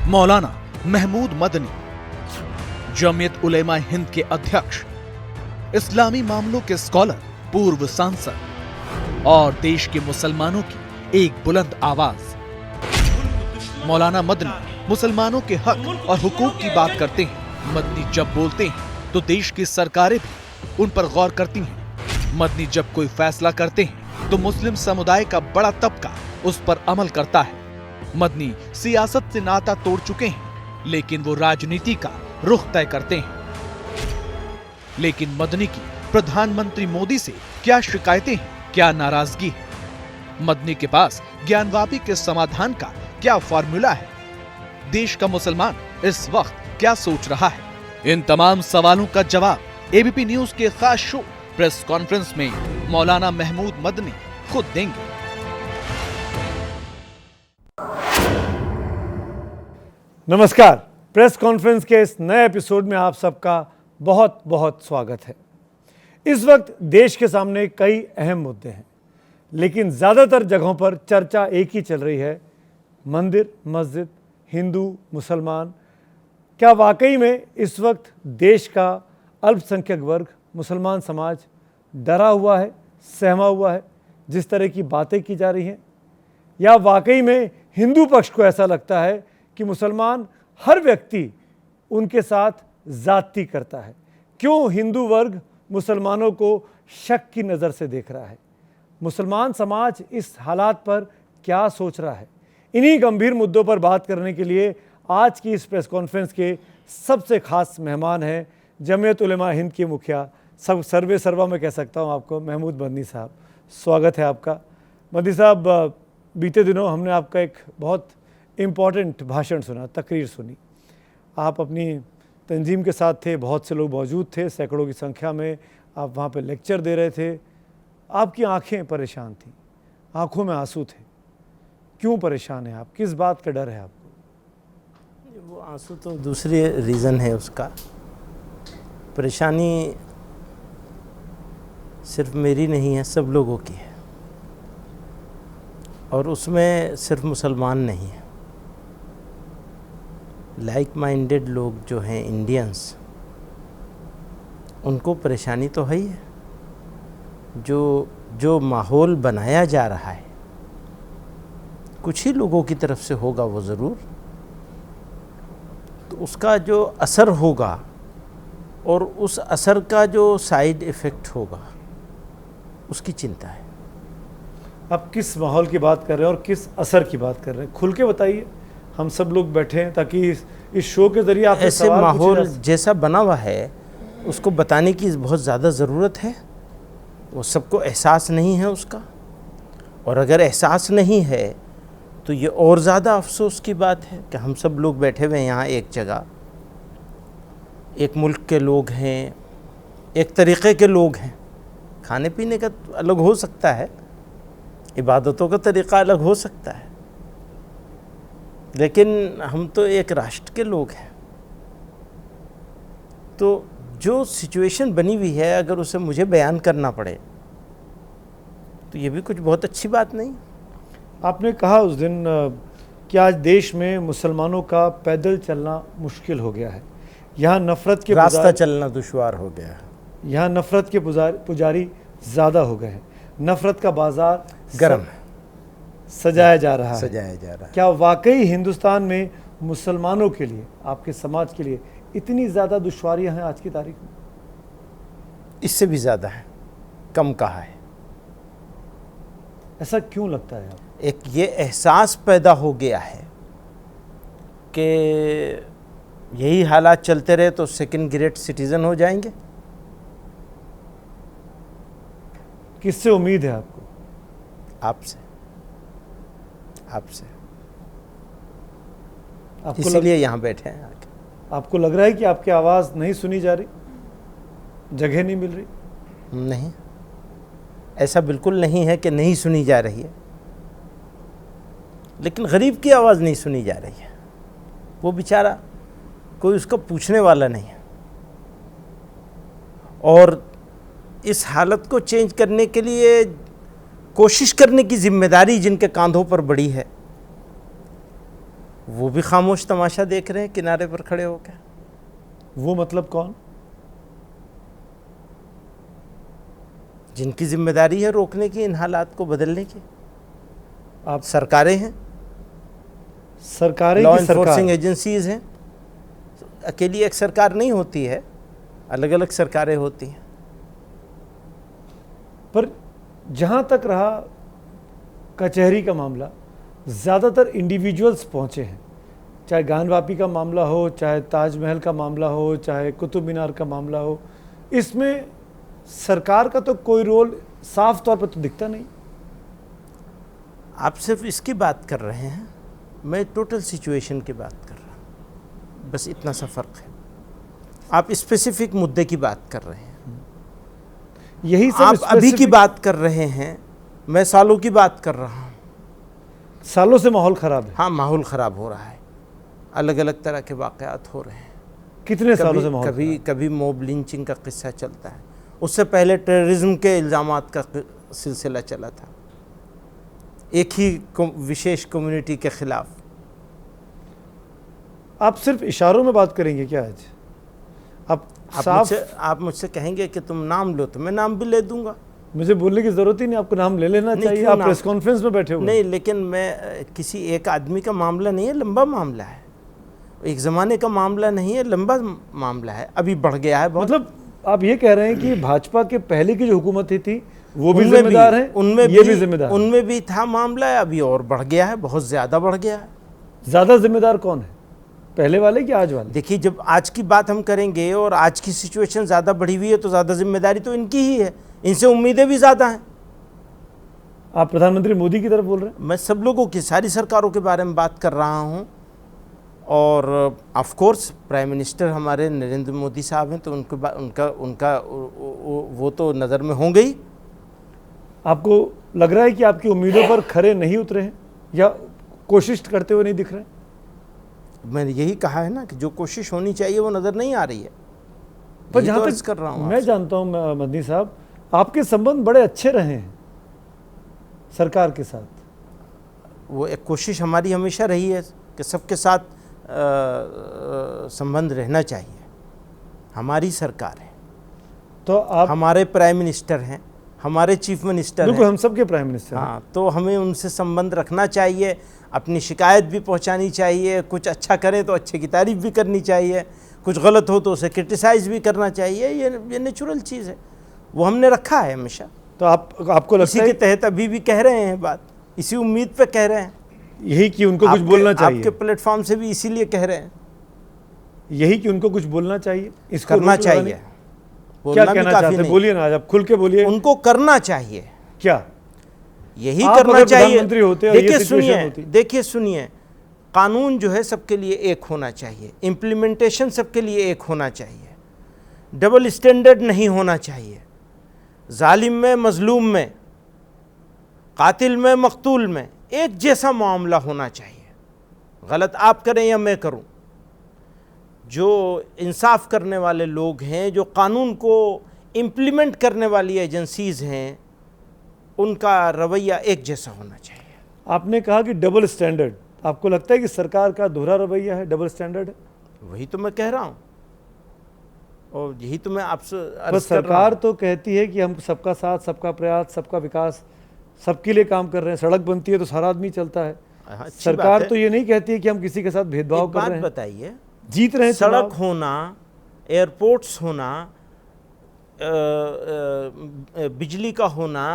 मौलाना महमूद मदनी, जमीयत उलेमा हिंद के अध्यक्ष, इस्लामी मामलों के स्कॉलर, पूर्व सांसद और देश के मुसलमानों की एक बुलंद आवाज। मौलाना मदनी मुसलमानों के हक और हुकूक की बात करते हैं। मदनी जब बोलते हैं तो देश की सरकारें भी उन पर गौर करती हैं। मदनी जब कोई फैसला करते हैं तो मुस्लिम समुदाय का बड़ा तबका उस पर अमल करता है। मदनी सियासत से नाता तोड़ चुके हैं, लेकिन वो राजनीति का रुख तय करते हैं। लेकिन मदनी की प्रधानमंत्री मोदी से क्या शिकायतें हैं, क्या नाराजगी है? मदनी के पास ज्ञानवापी के समाधान का क्या फॉर्मूला है? देश का मुसलमान इस वक्त क्या सोच रहा है? इन तमाम सवालों का जवाब एबीपी न्यूज के खास शो प्रेस कॉन्फ्रेंस में मौलाना महमूद मदनी खुद देंगे। नमस्कार, प्रेस कॉन्फ्रेंस के इस नए एपिसोड में आप सबका बहुत बहुत स्वागत है। इस वक्त देश के सामने कई अहम मुद्दे हैं, लेकिन ज़्यादातर जगहों पर चर्चा एक ही चल रही है, मंदिर, मस्जिद, हिंदू, मुसलमान। क्या वाकई में इस वक्त देश का अल्पसंख्यक वर्ग, मुसलमान समाज डरा हुआ है, सहमा हुआ है जिस तरह की बातें की जा रही हैं? या वाकई में हिंदू पक्ष को ऐसा लगता है कि मुसलमान हर व्यक्ति उनके साथ ज़्यादती करता है? क्यों हिंदू वर्ग मुसलमानों को शक की नज़र से देख रहा है? मुसलमान समाज इस हालात पर क्या सोच रहा है? इन्हीं गंभीर मुद्दों पर बात करने के लिए आज की इस प्रेस कॉन्फ्रेंस के सबसे खास मेहमान हैं जमीयत उलेमा हिंद के मुखिया, सब सर्वे सर्वा मैं कह सकता हूँ आपको, महमूद मदनी साहब। स्वागत है आपका। मदनी साहब, बीते दिनों हमने आपका एक बहुत इम्पॉर्टेंट भाषण सुना, तकरीर सुनी। आप अपनी तंजीम के साथ थे, बहुत से लोग मौजूद थे, सैकड़ों की संख्या में आप वहाँ पे लेक्चर दे रहे थे। आपकी आंखें परेशान थीं, आंखों में आंसू थे। क्यों परेशान हैं आप? किस बात का डर है आपको? वो आंसू तो दूसरी रीज़न है उसका। परेशानी सिर्फ मेरी नहीं है, सब लोगों की है, और उसमें सिर्फ मुसलमान नहीं है। लाइक माइंडेड लोग जो हैं, इंडियंस, उनको परेशानी तो है ही है। जो माहौल बनाया जा रहा है कुछ ही लोगों की तरफ से होगा वो ज़रूर, तो उसका जो असर होगा और उस असर का जो साइड इफ़ेक्ट होगा उसकी चिंता है। आप किस माहौल की बात कर रहे हैं और किस असर की बात कर रहे हैं? खुल के बताइए, हम सब लोग बैठे हैं ताकि इस शो के जरिए आप ऐसे माहौल जैसा बना हुआ है उसको बताने की बहुत ज़्यादा ज़रूरत है। वो सबको एहसास नहीं है उसका, और अगर एहसास नहीं है तो ये और ज़्यादा अफसोस की बात है कि हम सब लोग बैठे हुए हैं यहाँ एक जगह, एक मुल्क के लोग हैं, एक तरीक़े के लोग हैं। खाने पीने का अलग हो सकता है, इबादतों का तरीक़ा अलग हो सकता है, लेकिन हम तो एक राष्ट्र के लोग हैं। तो जो सिचुएशन बनी हुई है, अगर उसे मुझे बयान करना पड़े तो ये भी कुछ बहुत अच्छी बात नहीं। आपने कहा उस दिन कि आज देश में मुसलमानों का पैदल चलना मुश्किल हो गया है, यहाँ नफ़रत के रास्ता चलना दुश्वार हो गया है, यहाँ नफ़रत के पुजारी ज़्यादा हो गए हैं, नफ़रत का बाज़ार गर्म है, सजाया जा रहा है। क्या वाकई हिंदुस्तान में मुसलमानों के लिए, आपके समाज के लिए इतनी ज़्यादा दुश्वारियाँ हैं आज की तारीख में? इससे भी ज़्यादा है, कम कहा है। ऐसा क्यों लगता है? एक ये एहसास पैदा हो गया है कि यही हालात चलते रहे तो सेकंड ग्रेड सिटीज़न हो जाएंगे। किससे उम्मीद है आपको? आपसे इसीलिए यहाँ बैठे हैं आके। आपको लग रहा है कि आपकी आवाज़ नहीं सुनी जा रही, जगह नहीं मिल रही? नहीं, ऐसा बिल्कुल नहीं है कि नहीं सुनी जा रही है, लेकिन गरीब की आवाज़ नहीं सुनी जा रही है। वो बेचारा, कोई उसका पूछने वाला नहीं है। और इस हालत को चेंज करने के लिए कोशिश करने की जिम्मेदारी जिनके कांधों पर बड़ी है, वो भी खामोश तमाशा देख रहे हैं किनारे पर खड़े होकर। वो मतलब कौन? जिनकी जिम्मेदारी है रोकने की, इन हालात को बदलने की। आप सरकारें हैं, सरकारें लॉ की सरकार इन्फोर्सिंग एजेंसीज हैं। अकेली एक सरकार नहीं होती है, अलग अलग सरकारें होती हैं। पर जहां तक रहा कचहरी का मामला, ज़्यादातर इंडिविजुअल्स पहुंचे हैं, चाहे गानवापी का मामला हो, चाहे ताजमहल का मामला हो, चाहे कुतुब मीनार का मामला हो। इसमें सरकार का तो कोई रोल साफ तौर पर तो दिखता नहीं। आप सिर्फ इसकी बात कर रहे हैं, मैं टोटल सिचुएशन की बात कर रहा हूँ, बस इतना सा फ़र्क है। आप स्पेसिफिक मुद्दे की बात कर रहे हैं, यही सब आप अभी की specific- बात कर रहे हैं, मैं सालों की बात कर रहा हूँ। सालों से माहौल खराब है। हाँ, माहौल ख़राब हो रहा है, अलग अलग तरह के वाक़यात हो रहे हैं। कितने सालों से माहौल कभी कभी मॉब लिंचिंग का किस्सा चलता है, उससे पहले टेररिज्म के इल्ज़ामात का सिलसिला चला था, एक ही विशेष कम्युनिटी के ख़िलाफ़। आप सिर्फ इशारों में बात करेंगे क्या आज? आप मुझसे कहेंगे कि तुम नाम लो, तो मैं नाम भी ले दूंगा। मुझे बोलने की जरूरत ही नहीं, आपको नाम ले लेना चाहिए। क्यों आप नाम? प्रेस कॉन्फ्रेंस में बैठे हुए नहीं, लेकिन मैं किसी एक आदमी का मामला नहीं है, लंबा मामला है, एक ज़माने का मामला नहीं है, लंबा मामला है, अभी बढ़ गया है बहुत। मतलब आप ये कह रहे हैं कि भाजपा के पहले की जो हुकूमत थी वो भी उनमें जिम्मेदार है, उनमें ये भी जिम्मेदार है। उनमें भी था मामला, अभी और बढ़ गया है, बहुत ज़्यादा बढ़ गया है। ज्यादा जिम्मेदार कौन है, पहले वाले कि आज वाले? देखिए, जब आज की बात हम करेंगे और आज की सिचुएशन ज़्यादा बढ़ी हुई है, तो ज़्यादा जिम्मेदारी तो इनकी ही है, इनसे उम्मीदें भी ज़्यादा हैं। आप प्रधानमंत्री मोदी की तरफ बोल रहे हैं? मैं सब लोगों की, सारी सरकारों के बारे में बात कर रहा हूँ। और ऑफ कोर्स प्राइम मिनिस्टर हमारे नरेंद्र मोदी साहब हैं, तो उनका वो तो नज़र में होंगे ही। आपको लग रहा है कि आपकी उम्मीदों पर खरे नहीं उतरे हैं या कोशिश करते हुए नहीं दिख रहे हैं? मैंने यही कहा है ना कि जो कोशिश होनी चाहिए वो नज़र नहीं आ रही है। पर यही जहाँ तो तक अर्ज़ कर रहा हूँ मैं आपसे। जानता हूँ मदनी साहब, आपके संबंध बड़े अच्छे रहे हैं सरकार के साथ। वो एक कोशिश हमारी हमेशा रही है कि सबके साथ संबंध रहना चाहिए। हमारी सरकार है, तो आप हमारे प्राइम मिनिस्टर हैं, हमारे चीफ मिनिस्टर बिल्कुल हैं। हम सबके प्राइम मिनिस्टर हैं। हाँ, तो हमें उनसे संबंध रखना चाहिए, अपनी शिकायत भी पहुंचानी चाहिए, कुछ अच्छा करें तो अच्छे की तारीफ भी करनी चाहिए, कुछ गलत हो तो उसे क्रिटिसाइज़ भी करना चाहिए। ये नेचुरल चीज़ है, वो हमने रखा है हमेशा। तो आपको इसी लगता के है तहत अभी भी कह रहे हैं बात, इसी उम्मीद पे कह रहे हैं। यही कि उनको कुछ बोलना चाहिए? आपके प्लेटफॉर्म से भी इसीलिए कह रहे हैं, यही कि उनको कुछ बोलना चाहिए, इसको करना रोक लगाने- चाहिए। क्या बोलना भी कहना काफी चाहते हैं? नहीं, बोलिए ना, आज आप खुल के बोलिए। उनको करना चाहिए, क्या यही आप करना अगर चाहिए। प्रधानमंत्री होते और ये देखिए सिचुएशन सुनिए, होती? देखिए सुनिए, कानून जो है सबके लिए एक होना चाहिए, इम्प्लीमेंटेशन सबके लिए एक होना चाहिए, डबल स्टैंडर्ड नहीं होना चाहिए। जालिम में, मजलूम में, कातिल में, मकतूल में एक जैसा मामला होना चाहिए। गलत आप करें या मैं करूं, जो इंसाफ करने वाले लोग हैं, जो कानून को इम्प्लीमेंट करने वाली एजेंसीज़ हैं, उनका रवैया एक जैसा होना चाहिए। आपने कहा कि डबल स्टैंडर्ड, आपको लगता है कि सरकार का दोहरा रवैया है, डबल स्टैंडर्ड है? वही तो मैं कह रहा हूँ, और यही तो मैं आपसे बस अर्ज कर रहा सरकार हूँ। तो कहती है कि हम सबका साथ, सबका प्रयास, सबका विकास, सबके लिए काम कर रहे हैं। सड़क बनती है तो सारा आदमी चलता है। हाँ, अच्छी सरकार बात है। तो ये नहीं कहती है कि हम किसी के साथ भेदभाव एक कर बात रहे हैं। बताइए, जीत रहे हैं सड़क चुनाव। होना, एयरपोर्ट्स होना, बिजली का होना,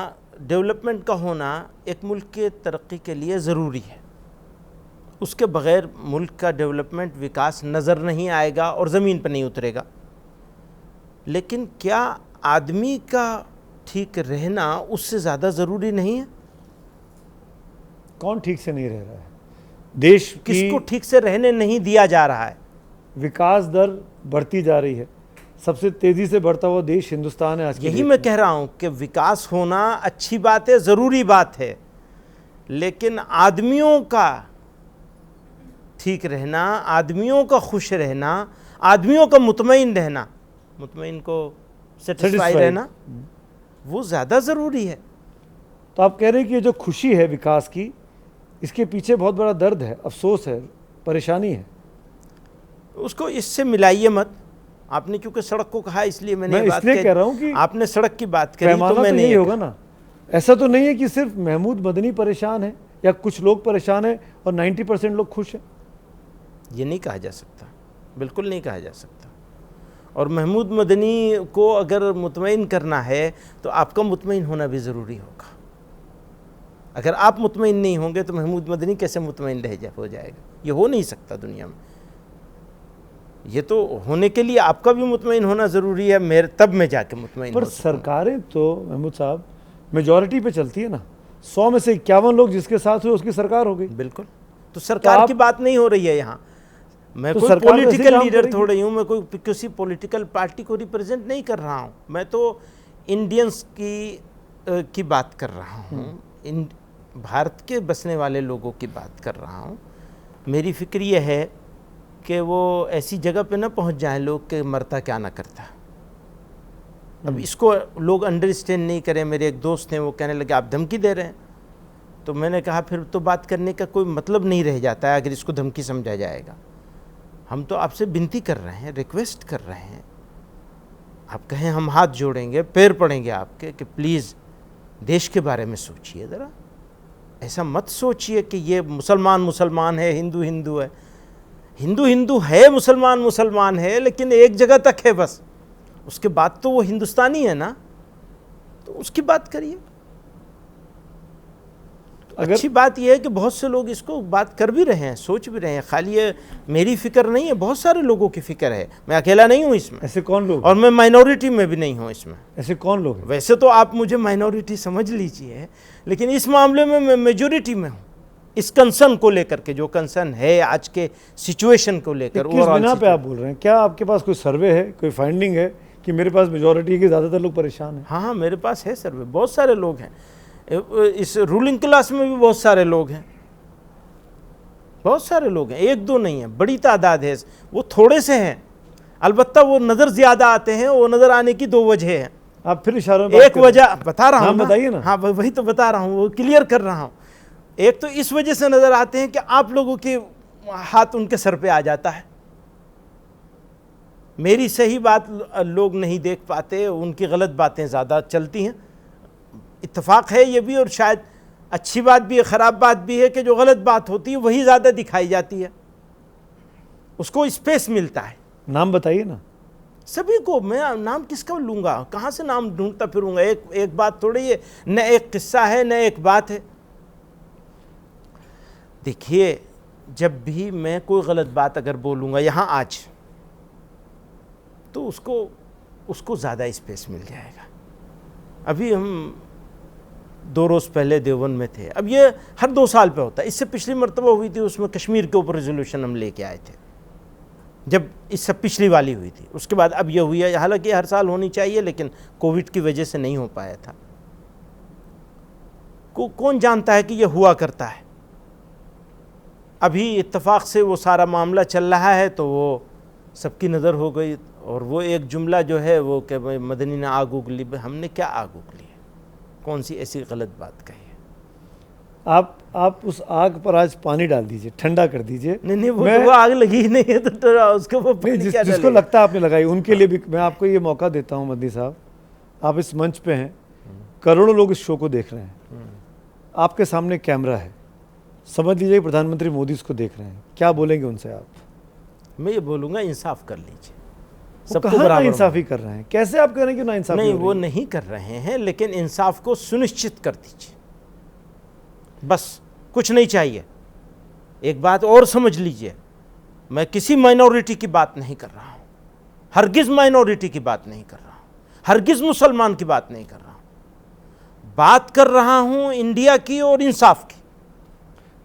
डेवलपमेंट का होना एक मुल्क के तरक्की के लिए ज़रूरी है। उसके बग़ैर मुल्क का डेवलपमेंट, विकास नज़र नहीं आएगा और ज़मीन पर नहीं उतरेगा। लेकिन क्या आदमी का ठीक रहना उससे ज़्यादा ज़रूरी नहीं है? कौन ठीक से नहीं रह रहा है? देश किसको की ठीक से रहने नहीं दिया जा रहा है? विकास दर बढ़ती जा रही है, सबसे तेजी से बढ़ता हुआ देश हिंदुस्तान है आज की यही डेट मैं में। कह रहा हूँ कि विकास होना अच्छी बात है, ज़रूरी बात है, लेकिन आदमियों का ठीक रहना, आदमियों का खुश रहना, आदमियों का मुतमईन रहना, मुतमईन को सेटिस्फाई Satisfied। रहना, वो ज़्यादा ज़रूरी है। तो आप कह रहे हैं कि ये जो खुशी है विकास की, इसके पीछे बहुत बड़ा दर्द है, अफसोस है, परेशानी है। उसको इससे मिलाइए मत। आपने क्योंकि सड़क को कहा इसलिए मैंने मैं ये बात इसलिए कह रहा हूं कि आपने सड़क की बात करी पैमाना तो मैंने यही होगा ना। ऐसा तो नहीं है कि सिर्फ महमूद मदनी परेशान है या कुछ लोग परेशान है और 90% लोग खुश हैं। ये नहीं कहा जा सकता, बिल्कुल नहीं कहा जा सकता। और महमूद मदनी को अगर मुतमईन करना है तो आपका मुतमईन होना भी ज़रूरी होगा। अगर आप मुतमईन नहीं होंगे तो महमूद मदनी कैसे मुतमईन हो जाएगा? ये हो नहीं सकता दुनिया में। ये तो होने के लिए आपका भी मुतमईन होना ज़रूरी है, मेरे तब मैं जाके मुतमईन पर हो सकूंगा। सरकारें तो महमूद साहब मेजॉरिटी पे चलती है ना। 100 में से 51 लोग जिसके साथ हुए उसकी सरकार हो गई। बिल्कुल। तो सरकार आप- की बात नहीं हो रही है यहाँ। मैं तो कोई सरकार वैसे पॉलिटिकल काम लीडर करेगी। थोड़ी हूँ, मैं कोई किसी पॉलिटिकल पार्टी को रिप्रेजेंट नहीं कर रहा हूँ। मैं तो इंडियंस की बात कर रहा हूँ, इन भारत के बसने वाले लोगों की बात कर रहा हूँ। मेरी फिक्र ये है कि वो ऐसी जगह पे ना पहुँच जाए लोग के मरता क्या ना करता। अब इसको लोग अंडरस्टैंड नहीं करें। मेरे एक दोस्त हैं, वो कहने लगे आप धमकी दे रहे हैं। तो मैंने कहा फिर तो बात करने का कोई मतलब नहीं रह जाता है अगर इसको धमकी समझा जाएगा। हम तो आपसे विनती कर रहे हैं, रिक्वेस्ट कर रहे हैं। आप कहें हम हाथ जोड़ेंगे, पैर पड़ेंगे आपके कि प्लीज़ देश के बारे में सोचिए ज़रा। ऐसा मत सोचिए कि ये मुसलमान मुसलमान है, हिंदू हिंदू है। हिंदू हिंदू है, मुसलमान मुसलमान है, लेकिन एक जगह तक है बस। उसके बाद तो वो हिंदुस्तानी है ना, तो उसकी बात करिए। अगर अच्छी बात यह है कि बहुत से लोग इसको बात कर भी रहे हैं, सोच भी रहे हैं। खाली ये मेरी फिक्र नहीं है, बहुत सारे लोगों की फिक्र है। मैं अकेला नहीं हूँ इसमें, ऐसे कौन लोग और मैं माइनॉरिटी में भी नहीं हूँ इसमें। ऐसे कौन लोग हैं? वैसे तो आप मुझे माइनॉरिटी समझ लीजिए, लेकिन इस मामले में मैं मेजोरिटी में हूँ। इस कंसर्न को लेकर के, जो कंसर्न है आज के सिचुएशन को लेकर। किस बिना पे आप बोल रहे हैं? क्या आपके पास कोई सर्वे है, कोई फाइंडिंग है कि मेरे पास मेजॉरिटी के ज़्यादातर लोग परेशान हैं? हाँ, मेरे पास है सर्वे। बहुत सारे लोग हैं, इस रूलिंग क्लास में भी बहुत सारे लोग हैं, बहुत सारे लोग हैं, एक दो नहीं है, बड़ी तादाद है। वो थोड़े से हैं, अलबत्ता वो नज़र ज़्यादा आते हैं। वो नज़र आने की दो वजह हैं। आप फिर इशारों में बात एक कर रहे हैं। वजह बता रहा हूँ हाँ, बताइए ना। हाँ, वही तो बता रहा हूँ, वो क्लियर कर रहा हूँ। एक तो इस वजह से नज़र आते हैं कि आप लोगों के हाथ उनके सर पे आ जाता है। मेरी सही बात लोग नहीं देख पाते, उनकी गलत बातें ज़्यादा चलती हैं। इत्तेफाक है ये भी, और शायद अच्छी बात भी है, ख़राब बात भी है कि जो गलत बात होती है वही ज़्यादा दिखाई जाती है, उसको स्पेस मिलता है। नाम बताइए ना। सभी को मैं नाम किसका लूँगा, कहाँ से नाम ढूंढता फिरूँगा? एक बात थोड़ी है, न एक किस्सा है न एक बात है। देखिए, जब भी मैं कोई गलत बात अगर बोलूँगा यहाँ आज, तो उसको ज़्यादा स्पेस मिल जाएगा। अभी हम 2 रोज़ पहले देवबंद में थे। अब ये हर 2 साल पे होता है। इससे पिछली मरतबा हुई थी, उसमें कश्मीर के ऊपर रेजोल्यूशन हम लेके आए थे, जब इससे पिछली वाली हुई थी। उसके बाद अब ये हुई है, हालांकि हर साल होनी चाहिए, लेकिन कोविड की वजह से नहीं हो पाया था। कौन जानता है कि ये हुआ करता है। अभी इत्तेफाक से वो सारा मामला चल रहा है, तो वो सबकी नज़र हो गई। और वो एक जुमला जो है वो कि मदनी ने आग उगली, हमने क्या आग उगली है? कौन सी ऐसी गलत बात कही है? आप उस आग पर आज पानी डाल दीजिए, ठंडा कर दीजिए। नहीं, वो आग लगी ही नहीं है, तो उसको वो पानी क्या जिसको डालेगा? लगता है आपने लगाई, उनके लिए भी मैं आपको ये मौका देता हूँ। मदनी साहब, आप इस मंच पे हैं, करोड़ों लोग इस शो को देख रहे हैं, आपके सामने कैमरा है, समझ लीजिए प्रधानमंत्री मोदी इसको देख रहे हैं, क्या बोलेंगे उनसे आप? मैं ये बोलूँगा, इंसाफ कर लीजिए। सबको बराबर इंसाफी कर रहे हैं। कैसे आप कह रहे हैं कि ना इंसाफी? नहीं, वो नहीं कर रहे हैं, लेकिन इंसाफ को सुनिश्चित कर दीजिए, बस कुछ नहीं चाहिए। एक बात और समझ लीजिए, मैं किसी माइनॉरिटी की बात नहीं कर रहा हूँ, हरगिज़ माइनॉरिटी की बात नहीं कर रहा हूँ, हरगिज़ मुसलमान की बात नहीं कर रहा हूँ। बात कर रहा हूँ इंडिया की और इंसाफ की।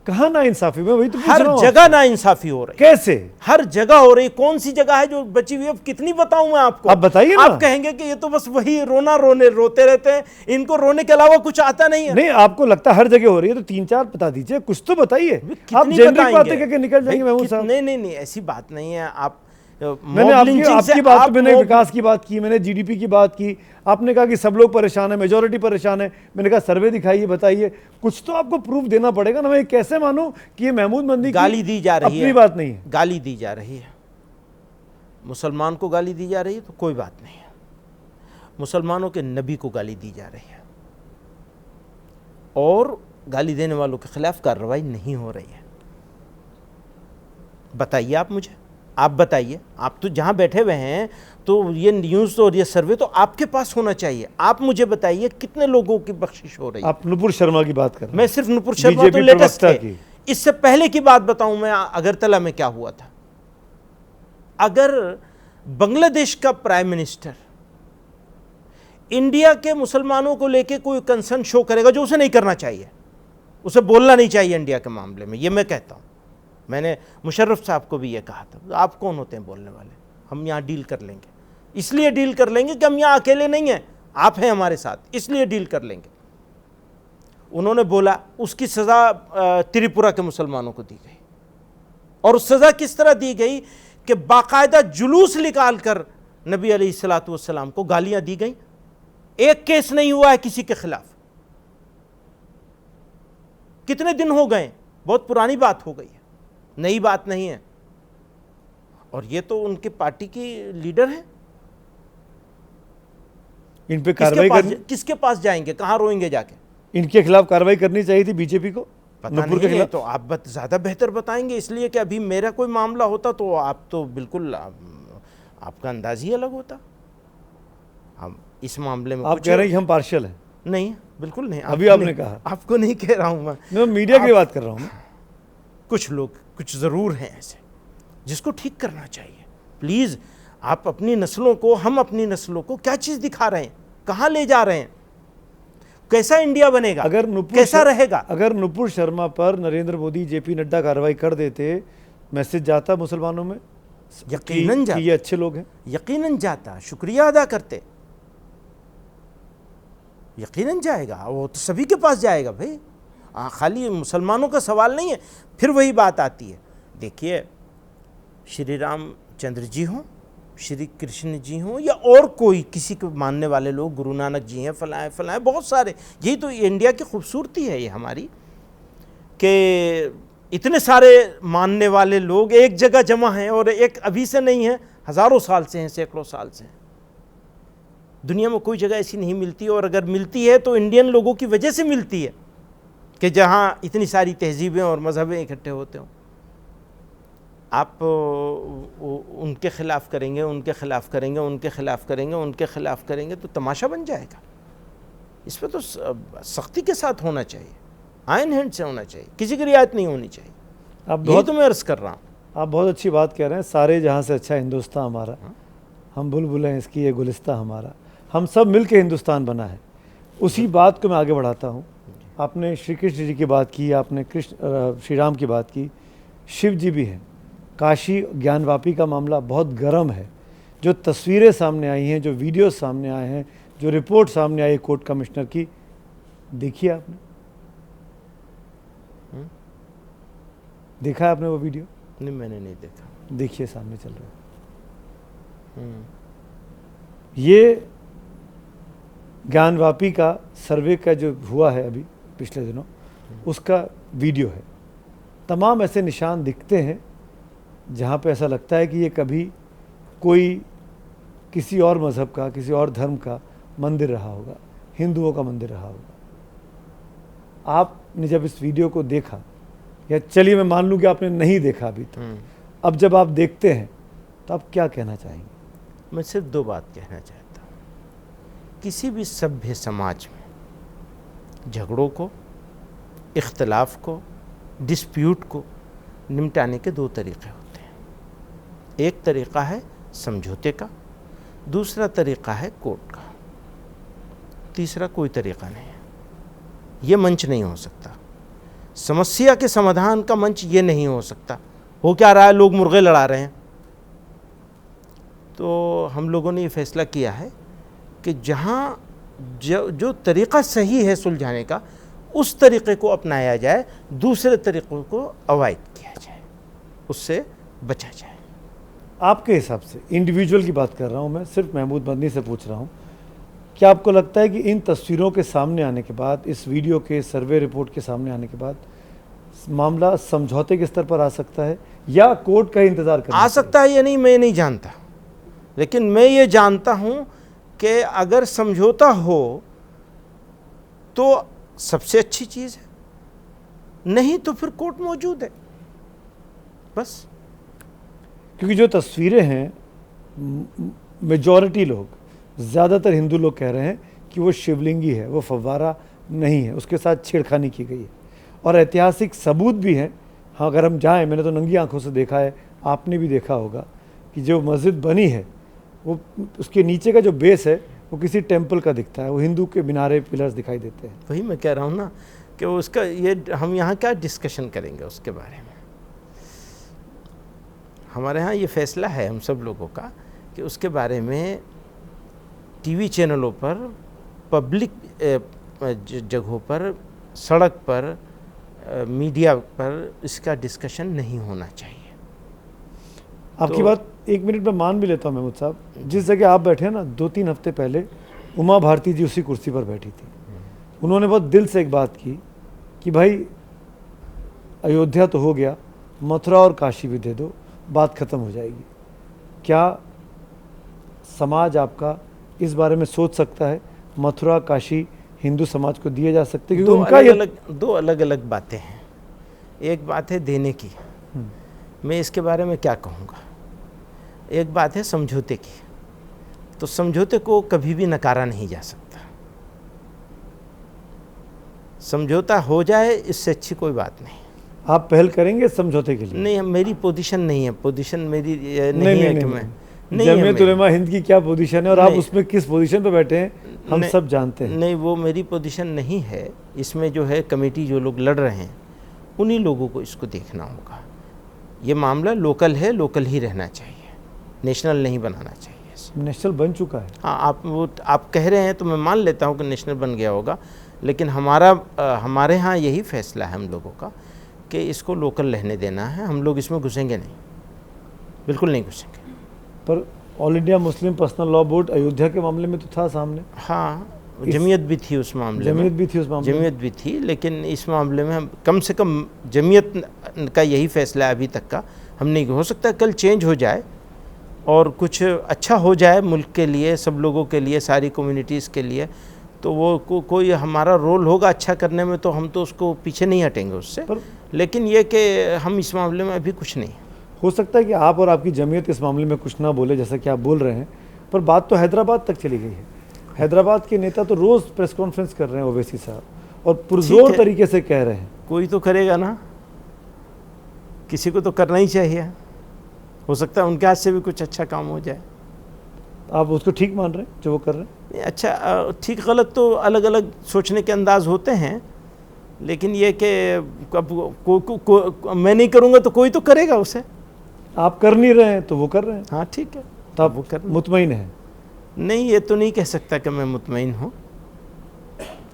कहाँ ना इंसाफी? मैं वही तो पूछ हर रहा हूँ जगह आपसे। ना इंसाफी हो रही, कैसे? हर जगह हो रही। कौन सी जगह है जो बची हुई? अब कितनी बताऊं मैं आपको? आप बताइए ना। आप कहेंगे कि ये तो बस वही रोते रहते हैं, इनको रोने के अलावा कुछ आता नहीं है। नहीं, आपको लगता है हर जगह हो रही है तो 3-4 बता दीजिए, कुछ तो बताइए। आप कितनी जेनरिक बताएंगे? बातें करके निकल जाएंगे महमूद साहब। नहीं, ऐसी बात नहीं है। आप मैंने आपकी बात, मैंने विकास की बात की, मैंने जीडीपी की बात की, आपने कहा कि सब लोग परेशान है, मेजॉरिटी परेशान है, मैंने कहा सर्वे दिखाइए, बताइए, कुछ तो आपको प्रूफ देना पड़ेगा ना। मैं कैसे मानूं कि ये महमूद मंदी गाली दी जा रही है, अपनी बात नहीं है, गाली दी जा रही है, मुसलमान को गाली दी जा रही है तो कोई बात नहीं है, मुसलमानों के नबी को गाली दी जा रही है और गाली देने वालों के खिलाफ कार्रवाई नहीं हो रही है। बताइए आप मुझे, आप बताइए, आप तो जहाँ बैठे हुए हैं तो ये न्यूज़ और ये सर्वे तो आपके पास होना चाहिए। आप मुझे बताइए कितने लोगों की बख्शिश हो रही है। आप नुपुर शर्मा की बात कर रहे हैं। मैं सिर्फ नुपुर शर्मा तो लेटेस्ट है, इससे पहले की बात बताऊं मैं अगरतला में क्या हुआ था। अगर बांग्लादेश का प्राइम मिनिस्टर इंडिया के मुसलमानों को लेके कोई कंसर्न शो करेगा, जो उसे नहीं करना चाहिए, उसे बोलना नहीं चाहिए इंडिया के मामले में, ये मैं कहता हूं। मैंने मुशर्रफ साहब को भी ये कहा था, आप कौन होते हैं बोलने वाले, हम यहाँ डील कर लेंगे, इसलिए डील कर लेंगे कि हम यहाँ अकेले नहीं हैं, आप हैं हमारे साथ, इसलिए डील कर लेंगे। उन्होंने बोला, उसकी सज़ा त्रिपुरा के मुसलमानों को दी गई, और उस सज़ा किस तरह दी गई कि बाकायदा जुलूस निकाल कर नबी अलैहिस्सलातु वस्सलाम को गालियां दी गई। एक केस नहीं हुआ है किसी के खिलाफ। कितने दिन हो गए, बहुत पुरानी बात हो गई है, नई बात नहीं है। और ये तो उनके पार्टी की लीडर हैं, इन पे कार्रवाई किसके पास जाएंगे, कहां रोएंगे जाके? इनके खिलाफ कार्रवाई करनी चाहिए थी बीजेपी को, पता नहीं है, तो आप ज़्यादा बेहतर बताएंगे, इसलिए कि अभी मेरा कोई मामला होता तो आप तो बिल्कुल आपका अंदाज ही अलग होता। हम इस मामले में आप कह रहे हैं कि हम पार्शियल हैं? नहीं, बिल्कुल नहीं। अभी आपने कहा, आपको नहीं कह रहा हूं मैं मीडिया की बात कर रहा हूं। कुछ लोग, कुछ ज़रूर हैं ऐसे जिसको ठीक करना चाहिए। प्लीज़, आप अपनी नस्लों को, हम अपनी नस्लों को क्या चीज़ दिखा रहे हैं, कहाँ ले जा रहे हैं, कैसा इंडिया बनेगा, अगर कैसा रहेगा? अगर नुपुर शर्मा पर नरेंद्र मोदी, जेपी नड्डा कार्रवाई कर देते, मैसेज जाता मुसलमानों में यकीनन जाता, ये अच्छे लोग हैं, यकीनन जाता, शुक्रिया अदा करते, यकीनन जाएगा, वो तो सभी के पास जाएगा भाई, खाली मुसलमानों का सवाल नहीं है। फिर वही बात आती है, देखिए श्री रामचंद्र जी हों, श्री कृष्ण जी हों, या और कोई किसी को मानने वाले लोग, गुरु नानक जी हैं, फलाएं फलाएं, बहुत सारे। यही तो इंडिया की खूबसूरती है ये हमारी, कि इतने सारे मानने वाले लोग एक जगह जमा हैं, और एक अभी से नहीं है, हज़ारों साल से हैं, सैकड़ों साल से हैं। दुनिया में कोई जगह ऐसी नहीं मिलती, और अगर मिलती है तो इंडियन लोगों की वजह से मिलती है, कि जहाँ इतनी सारी तहजीबें और मजहबें इकट्ठे होते हों। आप उनके ख़िलाफ़ करेंगे, उनके ख़िलाफ़ करेंगे, उनके ख़िलाफ़ करेंगे, उनके ख़िलाफ़ करेंगे, तो तमाशा बन जाएगा। इस पर तो सख्ती के साथ होना चाहिए, आयन हैंड से होना चाहिए, किसी की रियायत नहीं होनी चाहिए। अब यही तो मैं अर्ज़ कर रहा हूँ। आप बहुत अच्छी बात कह रहे हैं, सारे जहाँ से अच्छा हिंदुस्तान हमारा, हम बुलबुल हैं इसकी, ये गुलिस्तां हमारा, हम सब मिल के हिंदुस्तान बना है। उसी बात को मैं आगे बढ़ाता हूँ। आपने श्री कृष्ण जी की बात की, आपने श्री राम की बात की, शिव जी भी हैं। काशी ज्ञानवापी का मामला बहुत गर्म है। जो तस्वीरें सामने आई हैं, जो वीडियो सामने आए हैं, जो रिपोर्ट सामने आई कोर्ट कमिश्नर की, देखिए आपने, देखा है आपने वो वीडियो? नहीं, मैंने नहीं देखा। देखिए, सामने चल रहा है। ये ज्ञानवापी का सर्वे का जो हुआ है अभी पिछले दिनों, उसका वीडियो है। तमाम ऐसे निशान दिखते हैं जहाँ पे ऐसा लगता है कि ये कभी कोई किसी और मज़हब का, किसी और धर्म का मंदिर रहा होगा, हिंदुओं का मंदिर रहा होगा। आपने जब इस वीडियो को देखा, या चलिए मैं मान लूँ कि आपने नहीं देखा अभी तो, अब जब आप देखते हैं तो आप क्या कहना चाहेंगे? मैं सिर्फ दो बात कहना चाहता हूँ। किसी भी सभ्य समाज में झगड़ों को, इख्तलाफ को, डिस्प्यूट को निपटाने के दो तरीक़े होते हैं। एक तरीक़ा है समझौते का, दूसरा तरीक़ा है कोर्ट का, तीसरा कोई तरीक़ा नहीं है। ये मंच नहीं हो सकता, समस्या के समाधान का मंच ये नहीं हो सकता। हो क्या रहा है, लोग मुर्गे लड़ा रहे हैं। तो हम लोगों ने ये फैसला किया है कि जहाँ जो तरीक़ा सही है सुलझाने का, उस तरीक़े को अपनाया जाए, दूसरे तरीक़ों को अवॉइड किया जाए, उससे बचा जाए। आपके हिसाब से, इंडिविजुअल की बात कर रहा हूँ मैं, सिर्फ महमूद मदनी से पूछ रहा हूँ, क्या आपको लगता है कि इन तस्वीरों के सामने आने के बाद, इस वीडियो के सर्वे रिपोर्ट के सामने आने के बाद मामला समझौते के स्तर पर आ सकता है या कोर्ट का इंतजार करना आ सकता है या नहीं मैं नहीं जानता, लेकिन मैं ये जानता हूँ कि अगर समझौता हो तो सबसे अच्छी चीज़ है, नहीं तो फिर कोर्ट मौजूद है बस। क्योंकि जो तस्वीरें हैं, मेजॉरिटी लोग, ज़्यादातर हिंदू लोग कह रहे हैं कि वो शिवलिंगी है, वो फव्वारा नहीं है, उसके साथ छेड़खानी की गई है और ऐतिहासिक सबूत भी हैं। हाँ, अगर हम जाएं, मैंने तो नंगी आंखों से देखा है, आपने भी देखा होगा कि जो मस्जिद बनी है वो उसके नीचे का जो बेस है वो किसी टेम्पल का दिखता है, वो हिंदू के मीनारे पिलर्स दिखाई देते हैं। वही मैं कह रहा हूँ ना कि उसका ये हम यहाँ क्या डिस्कशन करेंगे उसके बारे में। हमारे यहाँ ये फैसला है हम सब लोगों का कि उसके बारे में टीवी चैनलों पर, पब्लिक जगहों पर, सड़क पर, मीडिया पर इसका डिस्कशन नहीं होना चाहिए। आपकी बात 1 मिनट में मान भी लेता हूँ महमूद साहब। जिस जगह आप बैठे हैं ना, 2-3 हफ्ते पहले उमा भारती जी उसी कुर्सी पर बैठी थी। उन्होंने बहुत दिल से एक बात की कि भाई अयोध्या तो हो गया, मथुरा और काशी भी दे दो, बात ख़त्म हो जाएगी। क्या समाज आपका इस बारे में सोच सकता है मथुरा काशी हिंदू समाज को दिए जा सकते? क्योंकि उनका दो अलग अलग बातें हैं। एक बात है देने की, मैं इसके बारे में क्या कहूँगा। एक बात है समझौते की, तो समझौते को कभी भी नकारा नहीं जा सकता। समझौता हो जाए, इससे अच्छी कोई बात नहीं। आप पहल करेंगे समझौते के लिए? नहीं, मेरी पोजीशन नहीं है, पोजीशन मेरी नहीं है कि मैं जमीयत उलेमा हिंद की क्या पोजीशन है और आप उसमें किस पोजीशन पे बैठे हैं हम सब जानते हैं। नहीं, वो मेरी पोजीशन नहीं है। इसमें जो है कमेटी जो लोग लड़ रहे हैं उन्हीं लोगों को इसको देखना होगा। ये मामला लोकल है, लोकल ही रहना चाहिए, नेशनल नहीं बनाना चाहिए। नेशनल बन चुका है। हाँ, आप कह रहे हैं तो मैं मान लेता हूँ कि नेशनल बन गया होगा, लेकिन हमारे यहाँ यही फैसला है हम लोगों का कि इसको लोकल रहने देना है। हम लोग इसमें घुसेंगे नहीं, बिल्कुल नहीं घुसेंगे। पर all India Muslim personal law board Ayodhya के मामले में तो था सामने। हाँ, जमीयत भी थी उस मामले में, जमीयत भी थी, लेकिन इस मामले में हम कम से कम जमीयत का यही फैसला है अभी तक का। हम नहीं, हो सकता है कल चेंज हो जाए और कुछ अच्छा हो जाए मुल्क के लिए, सब लोगों के लिए, सारी कम्युनिटीज़ के लिए, तो वो कोई हमारा रोल होगा अच्छा करने में, तो हम तो उसको पीछे नहीं हटेंगे उससे। लेकिन ये कि हम इस मामले में अभी कुछ नहीं। हो सकता है कि आप और आपकी जमीयत इस मामले में कुछ ना बोले, जैसा कि आप बोल रहे हैं, पर बात तो हैदराबाद तक चली गई है। हैदराबाद के नेता तो रोज़ प्रेस कॉन्फ्रेंस कर रहे हैं ओवैसी साहब, और पुरजोर तरीके से कह रहे हैं। कोई तो करेगा ना, किसी को तो करना ही चाहिए। हो सकता है उनके हाथ से भी कुछ अच्छा काम हो जाए। आप उसको ठीक मान रहे हैं जो वो कर रहे हैं? अच्छा, ठीक गलत तो अलग अलग सोचने के अंदाज होते हैं, लेकिन ये कि मैं नहीं करूँगा तो कोई तो करेगा उसे। आप कर नहीं रहे हैं तो वो कर रहे हैं। हाँ, ठीक है, तो आप वो मुतमईन हैं? नहीं, ये तो नहीं कह सकता कि मैं मुतमईन हूँ।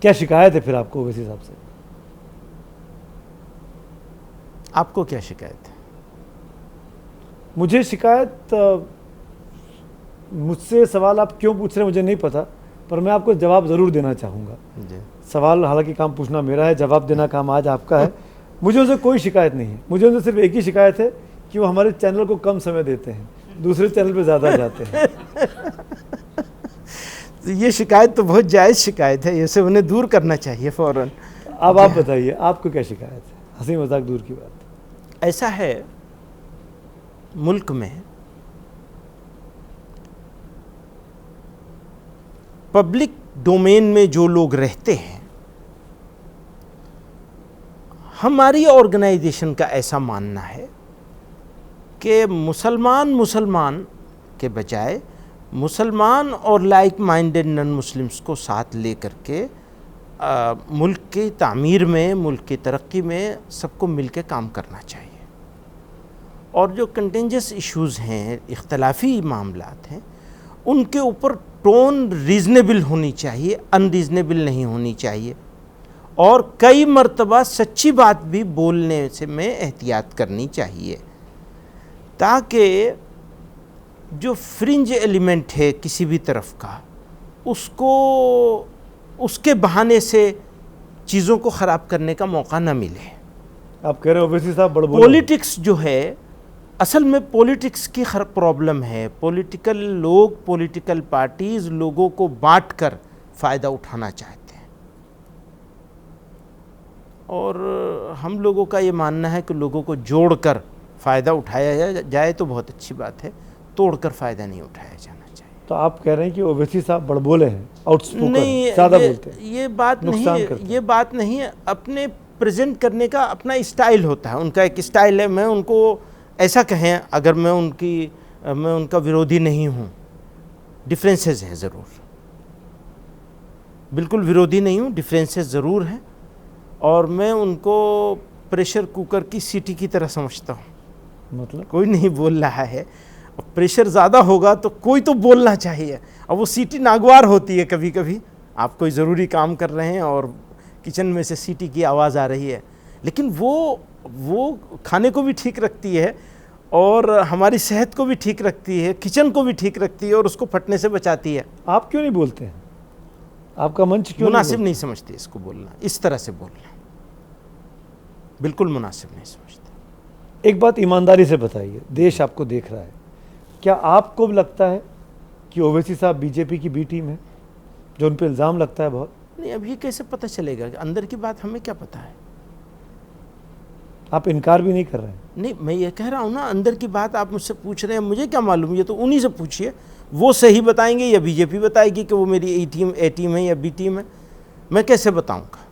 क्या शिकायत है फिर आपको ओवैसी साहब से? आपको क्या शिकायत है? मुझे शिकायत, मुझसे सवाल आप क्यों पूछ रहे हैं मुझे नहीं पता, पर मैं आपको जवाब ज़रूर देना चाहूँगा। सवाल हालांकि काम पूछना मेरा है, जवाब देना काम आज आपका है। मुझे उनसे कोई शिकायत नहीं है। मुझे उनसे सिर्फ एक ही शिकायत है कि वो हमारे चैनल को कम समय देते हैं, दूसरे चैनल पे ज़्यादा जाते हैं। तो ये शिकायत तो बहुत जायज़ शिकायत है, इसे उन्हें दूर करना चाहिए फ़ौरन। अब आप बताइए, आपको क्या शिकायत है? हंसी मजाक दूर की बात। ऐसा है, मुल्क में पब्लिक डोमेन में जो लोग रहते हैं, हमारी ऑर्गेनाइजेशन का ऐसा मानना है कि मुसलमान के बजाय मुसलमान और लाइक माइंडेड नॉन मुस्लिम्स को साथ लेकर के मुल्क की तामीर में, मुल्क की तरक्की में सबको मिलकर काम करना चाहिए। और जो कंटेंजस इश्यूज़ हैं, इख्तलाफी मामलात हैं, उनके ऊपर टोन रीज़नेबल होनी चाहिए, अनरीज़नेबल नहीं होनी चाहिए। और कई मर्तबा सच्ची बात भी बोलने से में एहतियात करनी चाहिए, ताकि जो फ्रिंज एलिमेंट है किसी भी तरफ का, उसको उसके बहाने से चीज़ों को ख़राब करने का मौका ना मिले। आप कह रहे हो ओवैसी साहब बड़ बोले। पॉलिटिक्स जो है, असल में पॉलिटिक्स की हर प्रॉब्लम है। पॉलिटिकल लोग, पॉलिटिकल पार्टीज लोगों को बांट कर फ़ायदा उठाना चाहते हैं, और हम लोगों का ये मानना है कि लोगों को जोड़कर फ़ायदा उठाया जाए तो बहुत अच्छी बात है, तोड़कर फ़ायदा नहीं उठाया जाना चाहिए। तो आप कह रहे हैं कि ओवैसी साहब बड़ बोले हैं, आउटस्पोकन, नहीं, ज़्यादा बोलते हैं, ये बात नुकसान नहीं, करते हैं। ये बात नहीं है। अपने प्रेजेंट करने का अपना स्टाइल होता है, उनका एक स्टाइल है। मैं उनको ऐसा कहें, अगर मैं उनका विरोधी नहीं हूँ, डिफरेंसेस हैं ज़रूर, बिल्कुल विरोधी नहीं हूँ, डिफरेंसेस ज़रूर हैं, और मैं उनको प्रेशर कुकर की सीटी की तरह समझता हूँ। मतलब कोई नहीं बोल रहा है, प्रेशर ज़्यादा होगा तो कोई तो बोलना चाहिए, और वो सीटी नागवार होती है। कभी कभी आप कोई ज़रूरी काम कर रहे हैं और किचन में से सीटी की आवाज़ आ रही है, लेकिन वो खाने को भी ठीक रखती है और हमारी सेहत को भी ठीक रखती है, किचन को भी ठीक रखती है और उसको फटने से बचाती है। आप क्यों नहीं बोलते हैं? आपका मंच क्यों मुनासिब नहीं नहीं समझते इसको बोलना, इस तरह से बोलना बिल्कुल मुनासिब नहीं समझते। बोलते? एक बात ईमानदारी से बताइए, देश आपको देख रहा है, क्या आपको भी लगता है कि ओवैसी साहब बीजेपी की बी टीम है, जो उन पर इल्ज़ाम लगता है बहुत? नहीं, अब ये कैसे पता चलेगा? अंदर की बात हमें क्या पता है? आप इनकार भी नहीं कर रहे हैं। नहीं, मैं ये कह रहा हूँ ना, अंदर की बात आप मुझसे पूछ रहे हैं, मुझे क्या मालूम? ये तो उन्हीं से पूछिए, वो सही बताएंगे या बीजेपी बताएगी कि वो मेरी ए टीम है या बी टीम है। मैं कैसे बताऊँगा?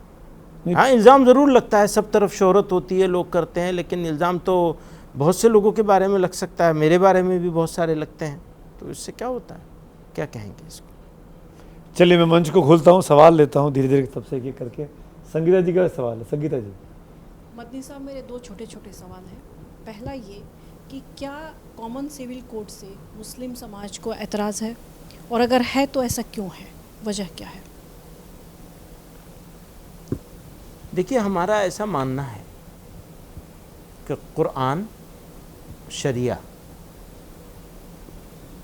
हाँ, इल्ज़ाम ज़रूर लगता है, सब तरफ शोहरत होती है, लोग करते हैं, लेकिन इल्ज़ाम तो बहुत से लोगों के बारे में लग सकता है, मेरे बारे में भी बहुत सारे लगते हैं, तो इससे क्या होता है? क्या कहेंगे इसको? चलिए, मैं मंच को खोलता हूँ, सवाल लेता हूँ धीरे धीरे सबसे एक एक करके। संगीता जी का सवाल है। संगीता जी। मदनी साहब, मेरे दो छोटे छोटे सवाल हैं। पहला ये कि क्या कॉमन सिविल कोड से मुस्लिम समाज को एतराज़ है, और अगर है तो ऐसा क्यों है, वजह क्या है? देखिए, हमारा ऐसा मानना है कि कुरान, शरिया,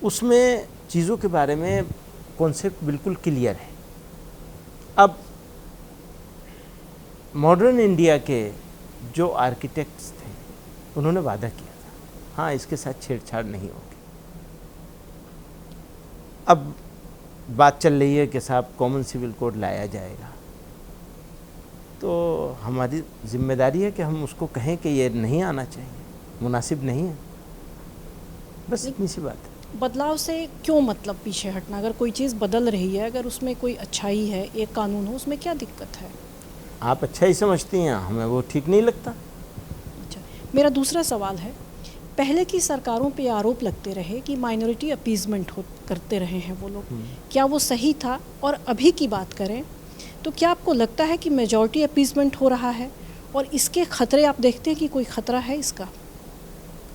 उसमें चीज़ों के बारे में कॉन्सेप्ट बिल्कुल क्लियर है। अब मॉडर्न इंडिया के जो आर्किटेक्ट्स थे, उन्होंने वादा किया था, हाँ, इसके साथ छेड़छाड़ नहीं होगी। अब बात चल रही है कि साहब कॉमन सिविल कोड लाया जाएगा, तो हमारी जिम्मेदारी है कि हम उसको कहें कि ये नहीं आना चाहिए, मुनासिब नहीं है, बस इतनी सी बात है। बदलाव से क्यों मतलब पीछे हटना? अगर कोई चीज़ बदल रही है, अगर उसमें कोई अच्छाई है, एक कानून हो, उसमें क्या दिक्कत है? आप अच्छा ही समझती हैं, हमें वो ठीक नहीं लगता। अच्छा, मेरा दूसरा सवाल है, पहले की सरकारों पे आरोप लगते रहे कि माइनॉरिटी अपीजमेंट करते रहे हैं वो लोग, क्या वो सही था? और अभी की बात करें तो क्या आपको लगता है कि मेजॉरिटी अपीजमेंट हो रहा है, और इसके खतरे आप देखते हैं कि कोई खतरा है इसका?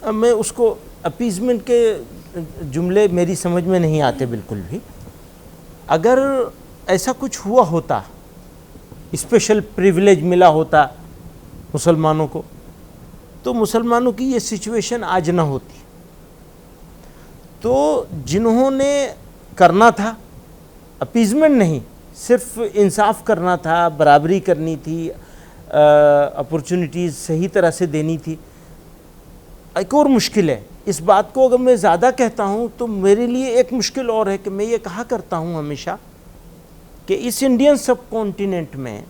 अब मैं उसको, अपीजमेंट के जुमले मेरी समझ में नहीं आते बिल्कुल भी। अगर ऐसा कुछ हुआ होता, स्पेशल प्रिविलेज मिला होता मुसलमानों को, तो मुसलमानों की ये सिचुएशन आज ना होती। तो जिन्होंने करना था, अपीजमेंट नहीं, सिर्फ इंसाफ करना था, बराबरी करनी थी, अपॉर्चुनिटीज़ सही तरह से देनी थी। एक और मुश्किल है, इस बात को अगर मैं ज़्यादा कहता हूँ तो मेरे लिए एक मुश्किल और है कि मैं ये कहा करता हूँ हमेशा कि इस इंडियन सब कॉन्टिनेंट में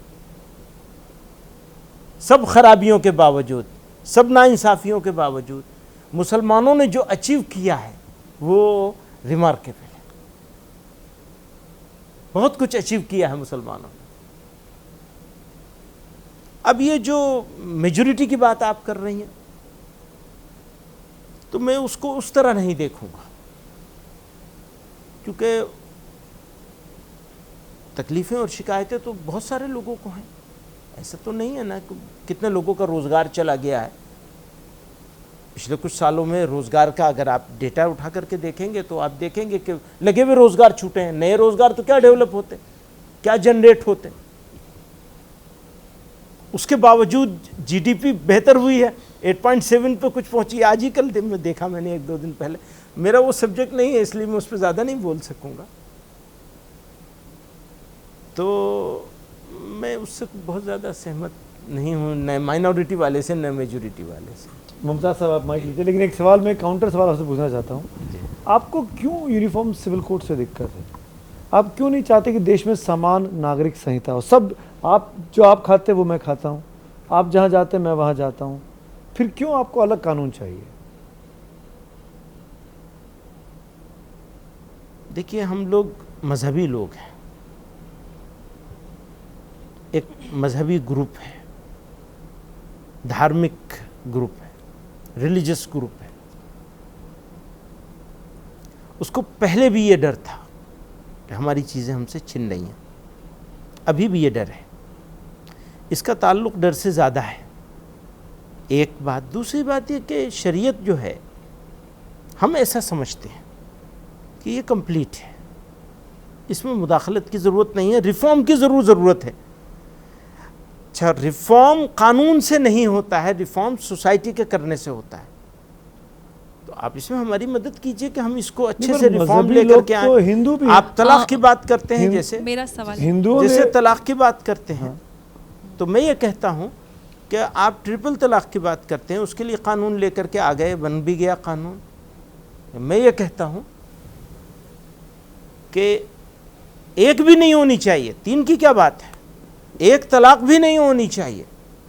सब खराबियों के बावजूद, सब नाइंसाफ़ियों के बावजूद, मुसलमानों ने जो अचीव किया है वो रिमार्केबल है। बहुत कुछ अचीव किया है मुसलमानों ने। अब ये जो मेजॉरिटी की बात आप कर रही हैं, तो मैं उसको उस तरह नहीं देखूंगा, क्योंकि तकलीफ़ें और शिकायतें तो बहुत सारे लोगों को हैं। ऐसा तो नहीं है ना कि कितने लोगों का रोज़गार चला गया है। पिछले कुछ सालों में रोज़गार का अगर आप डेटा उठा करके देखेंगे तो आप देखेंगे कि लगे हुए रोज़गार छूटे हैं। नए रोज़गार तो क्या डेवलप होते, क्या जनरेट होते। उसके बावजूद जीडीपी बेहतर हुई है, 8.7 पे कुछ पहुंची। आज ही कल दिन में देखा मैंने, 1-2 दिन पहले। मेरा वो सब्जेक्ट नहीं है, इसलिए मैं उस पर ज़्यादा नहीं बोल सकूँगा। तो मैं उससे बहुत ज़्यादा सहमत नहीं हूँ, न माइनॉरिटी वाले से न मेजॉरिटी वाले से। मुमताज़ साहब आप माइक लीजिए, लेकिन एक सवाल मैं काउंटर सवाल आपसे पूछना चाहता हूँ। आपको क्यों यूनिफॉर्म सिविल कोड से दिक्कत है? आप क्यों नहीं चाहते कि देश में समान नागरिक संहिता हो? सब आप जो आप खाते वो मैं खाता हूँ, आप जहाँ जाते मैं वहाँ जाता हूँ, फिर क्यों आपको अलग कानून चाहिए? देखिए, हम लोग मजहबी लोग हैं, एक मजहबी ग्रुप है, धार्मिक ग्रुप है, रिलीजियस ग्रुप है। उसको पहले भी ये डर था कि हमारी चीज़ें हमसे छिन रही हैं, अभी भी ये डर है। इसका ताल्लुक डर से ज़्यादा है, एक बात। दूसरी बात ये कि शरीयत जो है, हम ऐसा समझते हैं कि ये कंप्लीट है, इसमें मुदाखलत की ज़रूरत नहीं है, रिफॉर्म की ज़रूरत है। अच्छा, रिफॉर्म कानून से नहीं होता है, रिफॉर्म सोसाइटी के करने से होता है। तो आप इसमें हमारी मदद कीजिए कि हम इसको अच्छे से रिफॉर्म लेकर के आए। हिंदू भी आप तलाक की बात करते हैं, जैसे मेरा सवाल हिंदुओं जैसे में तलाक की बात करते हैं, तो मैं ये कहता हूँ कि आप ट्रिपल तलाक की बात करते हैं, उसके लिए कानून लेकर के आ गए, बन भी गया कानून। मैं ये कहता हूँ कि एक भी नहीं होनी चाहिए, 3 की क्या बात है, एक तलाक भी नहीं होनी चाहिए,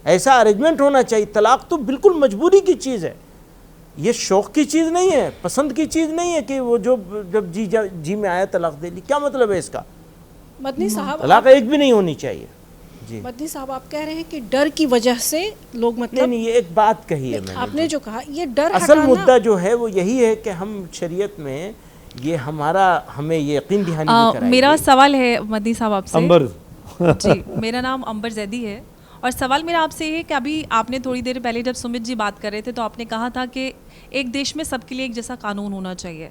ऐसा अरेंजमेंट होना चाहिए। तलाक तो बिल्कुल मजबूरी की चीज़ है, ये शौक की चीज़ नहीं है, पसंद की चीज़ नहीं है कि वो जो जब जी में आया तलाक दे ली। क्या मतलब है इसका? मदनी साहब, तलाक एक भी नहीं होनी चाहिए। जी, मदनी साहब आप कह रहे हैं कि डर की वजह से लोग मतलब नहीं, ये एक बात कही है मैंने। आपने जो कहा ये डर असल हटाना, मुद्दा जो है वो यही है कि हम शरीयत में ये हमें ये यकीन दहानी नहीं कराएंगे। मेरा सवाल है मदनी साहब आपसे। अंबर जी, मेरा नाम अंबर जैदी है और सवाल मेरा आपसे ये है कि अभी आपने थोड़ी देर पहले जब सुमित जी बात कर रहे थे तो आपने कहा था कि एक देश में सबके लिए एक जैसा कानून होना चाहिए।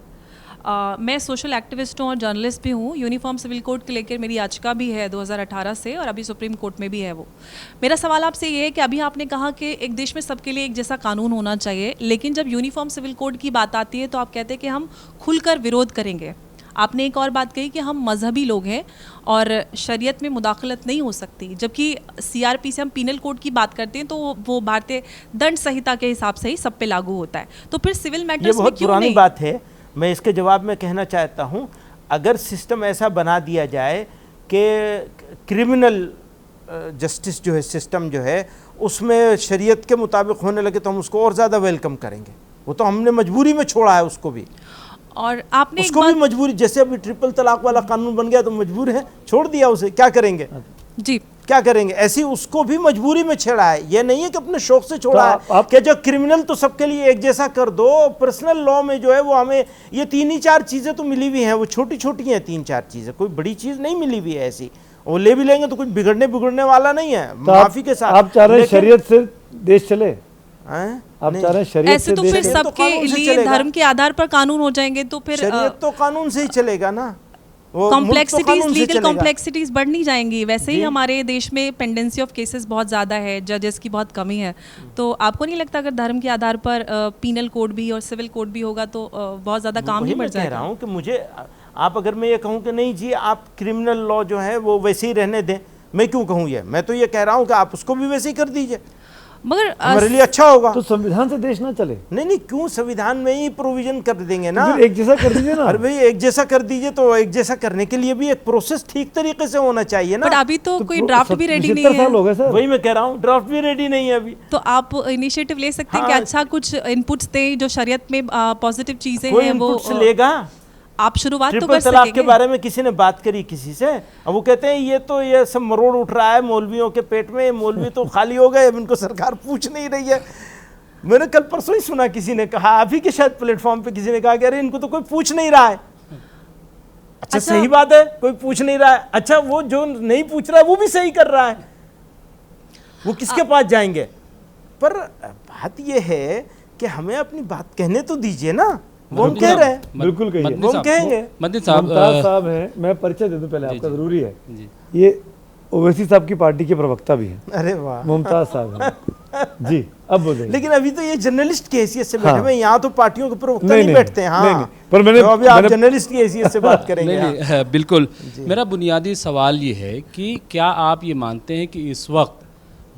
मैं सोशल एक्टिविस्ट हूँ और जर्नलिस्ट भी हूँ। यूनिफॉर्म सिविल कोड के लेकर मेरी याचिका भी है 2018 से और अभी सुप्रीम कोर्ट में भी है वो। मेरा सवाल आपसे ये है कि अभी आपने कहा कि एक देश में सबके लिए एक जैसा कानून होना चाहिए, लेकिन जब यूनिफॉर्म सिविल कोड की बात आती है तो आप कहते हैं कि हम खुलकर विरोध करेंगे। आपने एक और बात कही कि हम मजहबी लोग हैं और शरीयत में मुदाखलत नहीं हो सकती, जबकि सीआरपी से हम पीनल कोड की बात करते हैं तो वो भारतीय दंड संहिता के हिसाब से ही सब पे लागू होता है। तो फिर सिविल मैटर्स में क्यों नहीं? ये बहुत पुरानी बात है। मैं इसके जवाब में कहना चाहता हूँ, अगर सिस्टम ऐसा बना दिया जाए कि क्रिमिनल जस्टिस जो है, सिस्टम जो है, उसमें शरीयत के मुताबिक होने लगे तो हम उसको और ज़्यादा वेलकम करेंगे। वो तो हमने मजबूरी में छोड़ा है उसको भी, और आपने उसको भी मजबूरी, जैसे अभी ट्रिपल तलाक वाला कानून बन गया तो मजबूर है, छोड़ दिया उसे, क्या करेंगे? जी, क्या करेंगे? ऐसी उसको भी मजबूरी में छेड़ा है। ये नहीं है कि अपने शौक से छोड़ा है कि जो क्रिमिनल तो सबके लिए एक जैसा कर दो। पर्सनल लॉ में जो है वो हमें ये 3-4 चीज़ें तो मिली हुई हैं, वो छोटी छोटी हैं 3-4 चीज़ें, कोई बड़ी चीज़ नहीं मिली हुई है ऐसी। वो ले भी लेंगे तो कुछ बिगड़ने वाला नहीं है, माफी के साथ। आप चाह रहे हैं शरीयत से देश चले? आप चाह रहे हैं शरीयत ऐसे तो फिर सबके लिए धर्म के आधार पर कानून हो जाएंगे तो फिर शरीयत तो कानून से ही चलेगा ना। कॉम्प्लेक्सिटीज, लीगल कॉम्प्लेक्सिटीज बढ़ नहीं जाएंगी। वैसे ही हमारे देश में पेंडेंसी ऑफ केसेस बहुत ज़्यादा है, जजेस की बहुत कमी है। तो आपको नहीं लगता अगर धर्म के आधार पर पीनल कोड भी और सिविल कोड भी होगा तो बहुत ज़्यादा काम ही बढ़ जाएगा? कह रहा हूँ कि मुझे आप अगर मैं ये कहूँ कि नहीं जी आप क्रिमिनल लॉ जो है वो वैसे ही रहने दें, मैं क्यों कहूँ ये? मैं तो ये कह रहा हूँ कि आप उसको भी वैसे ही कर दीजिए, मगर हमारे लिए अच्छा होगा। तो संविधान से देश ना चले? नहीं, क्यों संविधान में ही प्रोविजन कर देंगे ना, एक जैसा कर दीजिए ना। अरे भाई एक जैसा कर दीजिए, तो एक जैसा करने के लिए भी एक प्रोसेस ठीक तरीके से होना चाहिए ना। बट अभी तो कोई ड्राफ्ट भी रेडी नहीं है। 75 साल हो गए सर। वही मैं कह रहा हूँ, ड्राफ्ट भी रेडी नहीं है अभी। तो आप इनिशिएटिव ले सकते हैं कि अच्छा कुछ इनपुट्स दें जो शरीयत में पॉजिटिव चीजें कोई हैं वो इनपुट्स लेगा? आप शुरुआत तो ट्रिपल कर तलाक के सकेंगे। बारे में किसी ने बात करी किसी से? अब वो कहते हैं ये सब मरोड़ उठ रहा है मौलवियों के पेट में, मौलवी तो खाली हो गए, अब इनको सरकार पूछ नहीं रही है। मैंने कल परसों ही सुना, किसी ने कहा, अभी के शायद प्लेटफॉर्म पे किसी ने कहा कि अरे इनको तो कोई पूछ नहीं रहा है। अच्छा सही बात है, कोई पूछ नहीं रहा है। अच्छा वो जो नहीं पूछ रहा है वो भी सही कर रहा है, वो किसके पास जाएंगे? पर बात ये है कि हमें अपनी बात कहने तो दीजिए ना। वो हम कह रहे हैं, बिल्कुल कहिए, वो हम कहेंगे। मुमताज साहब हैं, मैं परिचय दे दूं पहले आपका, जरूरी है। ये ओवैसी साहब की पार्टी के प्रवक्ता भी हैं। अरे वाह, मुमताज साहब हैं। जी अब बोलिए। लेकिन अभी तो ये जर्नलिस्ट की हैसियत से बैठे हाँ। हुए हैं, यहाँ तो पार्टियों के प्रवक्ता नहीं, नहीं नहीं, बैठते हैं। हाँ नहीं, नहीं, पर मैंने- तो अभी आप मैंने- जर्नलिस्ट की हैसियत से बात करेंगे। नहीं नहीं, हाँ। बिल्कुल। मेरा बुनियादी सवाल ये है कि क्या आप ये मानते हैं कि इस वक्त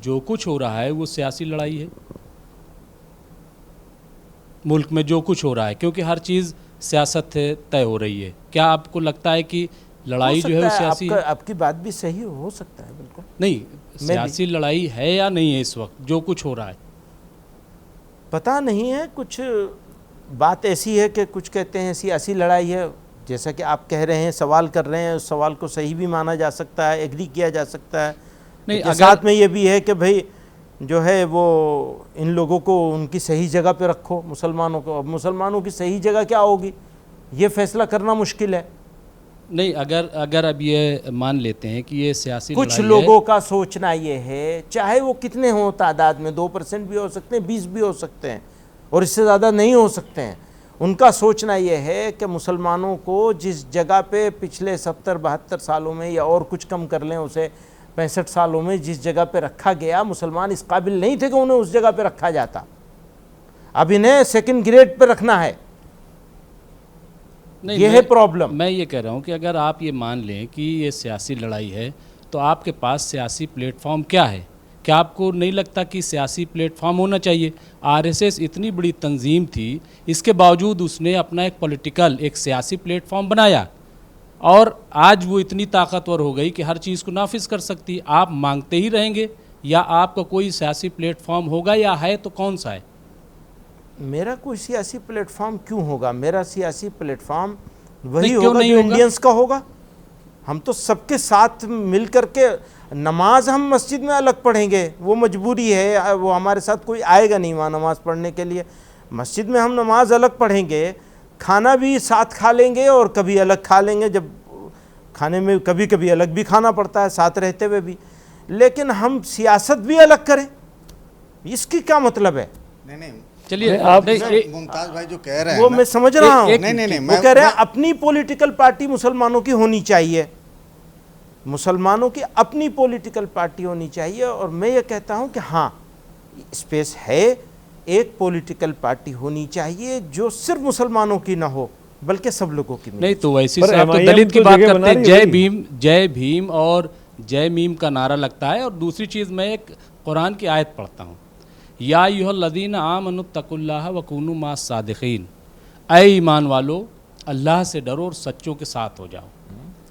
जो कुछ हो रहा है वो सियासी लड़ाई है? मुल्क में जो कुछ हो रहा है, क्योंकि हर चीज़ सियासत से तय हो रही है, क्या आपको लगता है कि लड़ाई हो जो है वो सकता सियासी है? आपकी बात भी सही हो सकता है, बिल्कुल। नहीं, सियासी लड़ाई है या नहीं है इस वक्त जो कुछ हो रहा है? पता नहीं है, कुछ बात ऐसी है कि कुछ कहते हैं सियासी लड़ाई है, जैसा कि आप कह रहे हैं, सवाल कर रहे हैं, उस सवाल को सही भी माना जा सकता है, एग्री किया जा सकता है। नहीं, लेकिन अगर- साथ में ये भी है कि भाई जो है वो इन लोगों को उनकी सही जगह पे रखो, मुसलमानों को। अब मुसलमानों की सही जगह क्या होगी, ये फैसला करना मुश्किल है। नहीं, अगर अब ये मान लेते हैं कि ये सियासी कुछ लड़ाई लोगों का सोचना ये है, चाहे वो कितने हों तादाद में, 2% भी हो सकते हैं, 20 भी हो सकते हैं, और इससे ज़्यादा नहीं हो सकते हैं। उनका सोचना ये है कि मुसलमानों को जिस जगह पे पिछले 70-72 सालों में, या और कुछ कम कर लें उसे 65 सालों में, जिस जगह पे रखा गया, मुसलमान इस काबिल नहीं थे कि उन्हें उस जगह पे रखा जाता। अब इन्हें सेकंड ग्रेड पे रखना है, नहीं, ये है प्रॉब्लम। मैं ये कह रहा हूँ कि अगर आप ये मान लें कि ये सियासी लड़ाई है, तो आपके पास सियासी प्लेटफॉर्म क्या है? क्या आपको नहीं लगता कि सियासी प्लेटफॉर्म होना चाहिए? आरएसएस इतनी बड़ी तंजीम थी, इसके बावजूद उसने अपना एक पॉलिटिकल, एक सियासी प्लेटफॉर्म बनाया, और आज वो इतनी ताकतवर हो गई कि हर चीज़ को नाफिज कर सकती है। आप मांगते ही रहेंगे, या आपका कोई सियासी प्लेटफॉर्म होगा, या है तो कौन सा है? मेरा कोई सियासी प्लेटफॉर्म क्यों होगा? मेरा सियासी प्लेटफॉर्म वही नहीं, क्यों होगा नहीं जो होगा? इंडियंस का होगा। हम तो सबके साथ मिल करके, नमाज हम मस्जिद में अलग पढ़ेंगे, वो मजबूरी है, वो हमारे साथ कोई आएगा नहीं वहाँ नमाज पढ़ने के लिए। मस्जिद में हम नमाज अलग पढ़ेंगे, खाना भी साथ खा लेंगे और कभी अलग खा लेंगे, जब खाने में कभी कभी अलग भी खाना पड़ता है साथ रहते हुए भी। लेकिन हम सियासत भी अलग करें, इसकी क्या मतलब है? नहीं चलिए, आप- मुमताज भाई जो कह रहे हैं वो ना, मैं समझ रहा हूँ। नहीं, वो कह रहे हैं अपनी पॉलिटिकल पार्टी मुसलमानों की होनी चाहिए, मुसलमानों की अपनी पॉलिटिकल पार्टी होनी चाहिए। और मैं ये कहता हूँ कि हाँ, स्पेस है, एक पॉलिटिकल पार्टी होनी चाहिए जो सिर्फ मुसलमानों की ना हो, बल्कि सब लोगों की नहीं, तो वैसे पर से आप तो MIM दलित की तो बात जगह करते बना हैं, रही जय है भीम, जय भीम और जय मीम का नारा लगता है। और दूसरी चीज़, मैं एक कुरान की आयत पढ़ता हूँ, या अय्युहल्लज़ीना आमनुत्तकुल्लाह वकूनू मास सादिकीन, ऐ ईमान वालो, अल्लाह से डरो और सच्चों के साथ हो जाओ।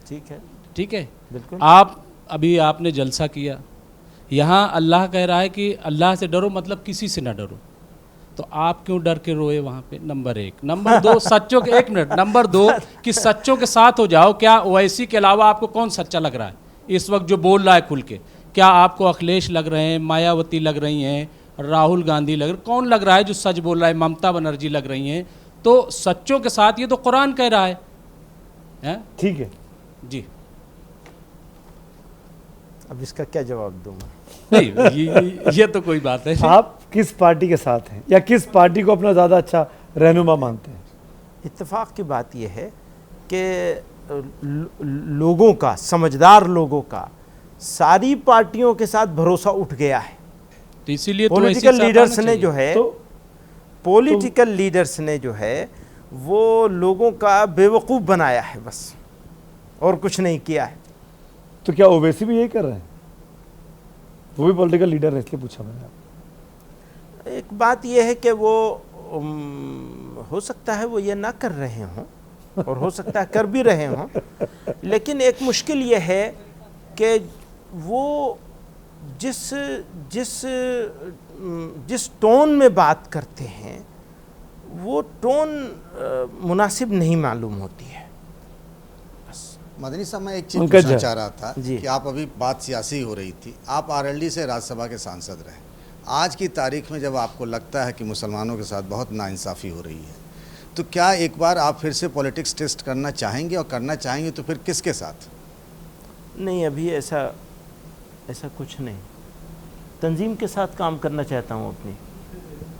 ठीक है, ठीक है, बिल्कुल। आप अभी आपने जलसा किया, यहाँ अल्लाह कह रहा है कि अल्लाह से डरो, मतलब किसी से ना डरो, तो आप क्यों डर के रोए वहाँ पे? नंबर एक। नंबर दो, सच्चों के, एक मिनट, नंबर दो कि सच्चों के साथ हो जाओ। क्या ओवैसी के अलावा आपको कौन सच्चा लग रहा है इस वक्त जो बोल रहा है खुल के? क्या आपको अखिलेश लग रहे हैं, मायावती लग रही हैं, राहुल गांधी लग रहे, कौन लग रहा है जो सच बोल रहा है? ममता बनर्जी लग रही हैं। तो सच्चों के साथ, ये तो कुरान कह रहा है, हैं? ठीक है। जी, अब इसका क्या जवाब दूँ मैं? नहीं, ये तो कोई बात है। आप किस पार्टी के साथ हैं, या किस पार्टी को अपना ज़्यादा अच्छा रहनुमा मानते हैं? इत्तेफाक की बात यह है कि लोगों का, समझदार लोगों का सारी पार्टियों के साथ भरोसा उठ गया है। तो इसीलिए तो पॉलिटिकल ऐसी लीडर्स सरकार ने चाहिए। जो है, तो पॉलिटिकल लीडर्स ने जो है वो लोगों का बेवकूफ़ बनाया है बस, और कुछ नहीं किया है। तो क्या ओवैसी भी यही कर रहे हैं? वो भी पॉलिटिकल लीडर है, इसलिए पूछा मैंने आपको। एक बात यह है कि वो हो सकता है वो ये ना कर रहे हों, और हो सकता है कर भी रहे हों, लेकिन एक मुश्किल ये है कि वो जिस जिस जिस टोन में बात करते हैं, वो टोन मुनासिब नहीं मालूम होती है। मदनी साहब, मैं एक चीज़ पंकज पूछना है। चाह रहा था जी। कि आप अभी बात सियासी हो रही थी, आप आरएलडी से राज्यसभा के सांसद रहे। आज की तारीख में जब आपको लगता है कि मुसलमानों के साथ बहुत नाइंसाफ़ी हो रही है, तो क्या एक बार आप फिर से पॉलिटिक्स टेस्ट करना चाहेंगे, और करना चाहेंगे तो फिर किसके साथ? नहीं, अभी ऐसा कुछ नहीं। तंजीम के साथ काम करना चाहता हूँ, अपनी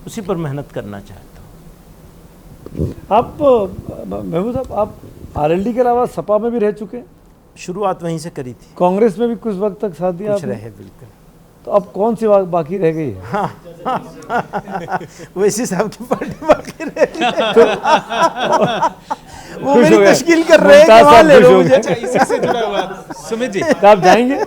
उसी पर मेहनत करना चाहता हूँ। आप महबूब साहब, आप आरएलडी के अलावा सपा में भी रह चुके हैं, शुरुआत वहीं से करी थी, कांग्रेस में भी कुछ वक्त तक साथ दिया कुछ आपने। रहे बिल्कुल। तो अब कौन सी बाकी रह गई है? वैसी साहब की पार्टी बाकी रह गई है। वो खुश मेरी हो गए। तश्कील कर रहे हैं कि मुमताज वहाँ साहब ले खुश लो हो मुझे। गए। इसी से जुड़ा हुआ सुमित जी, तो आप जाएंगे?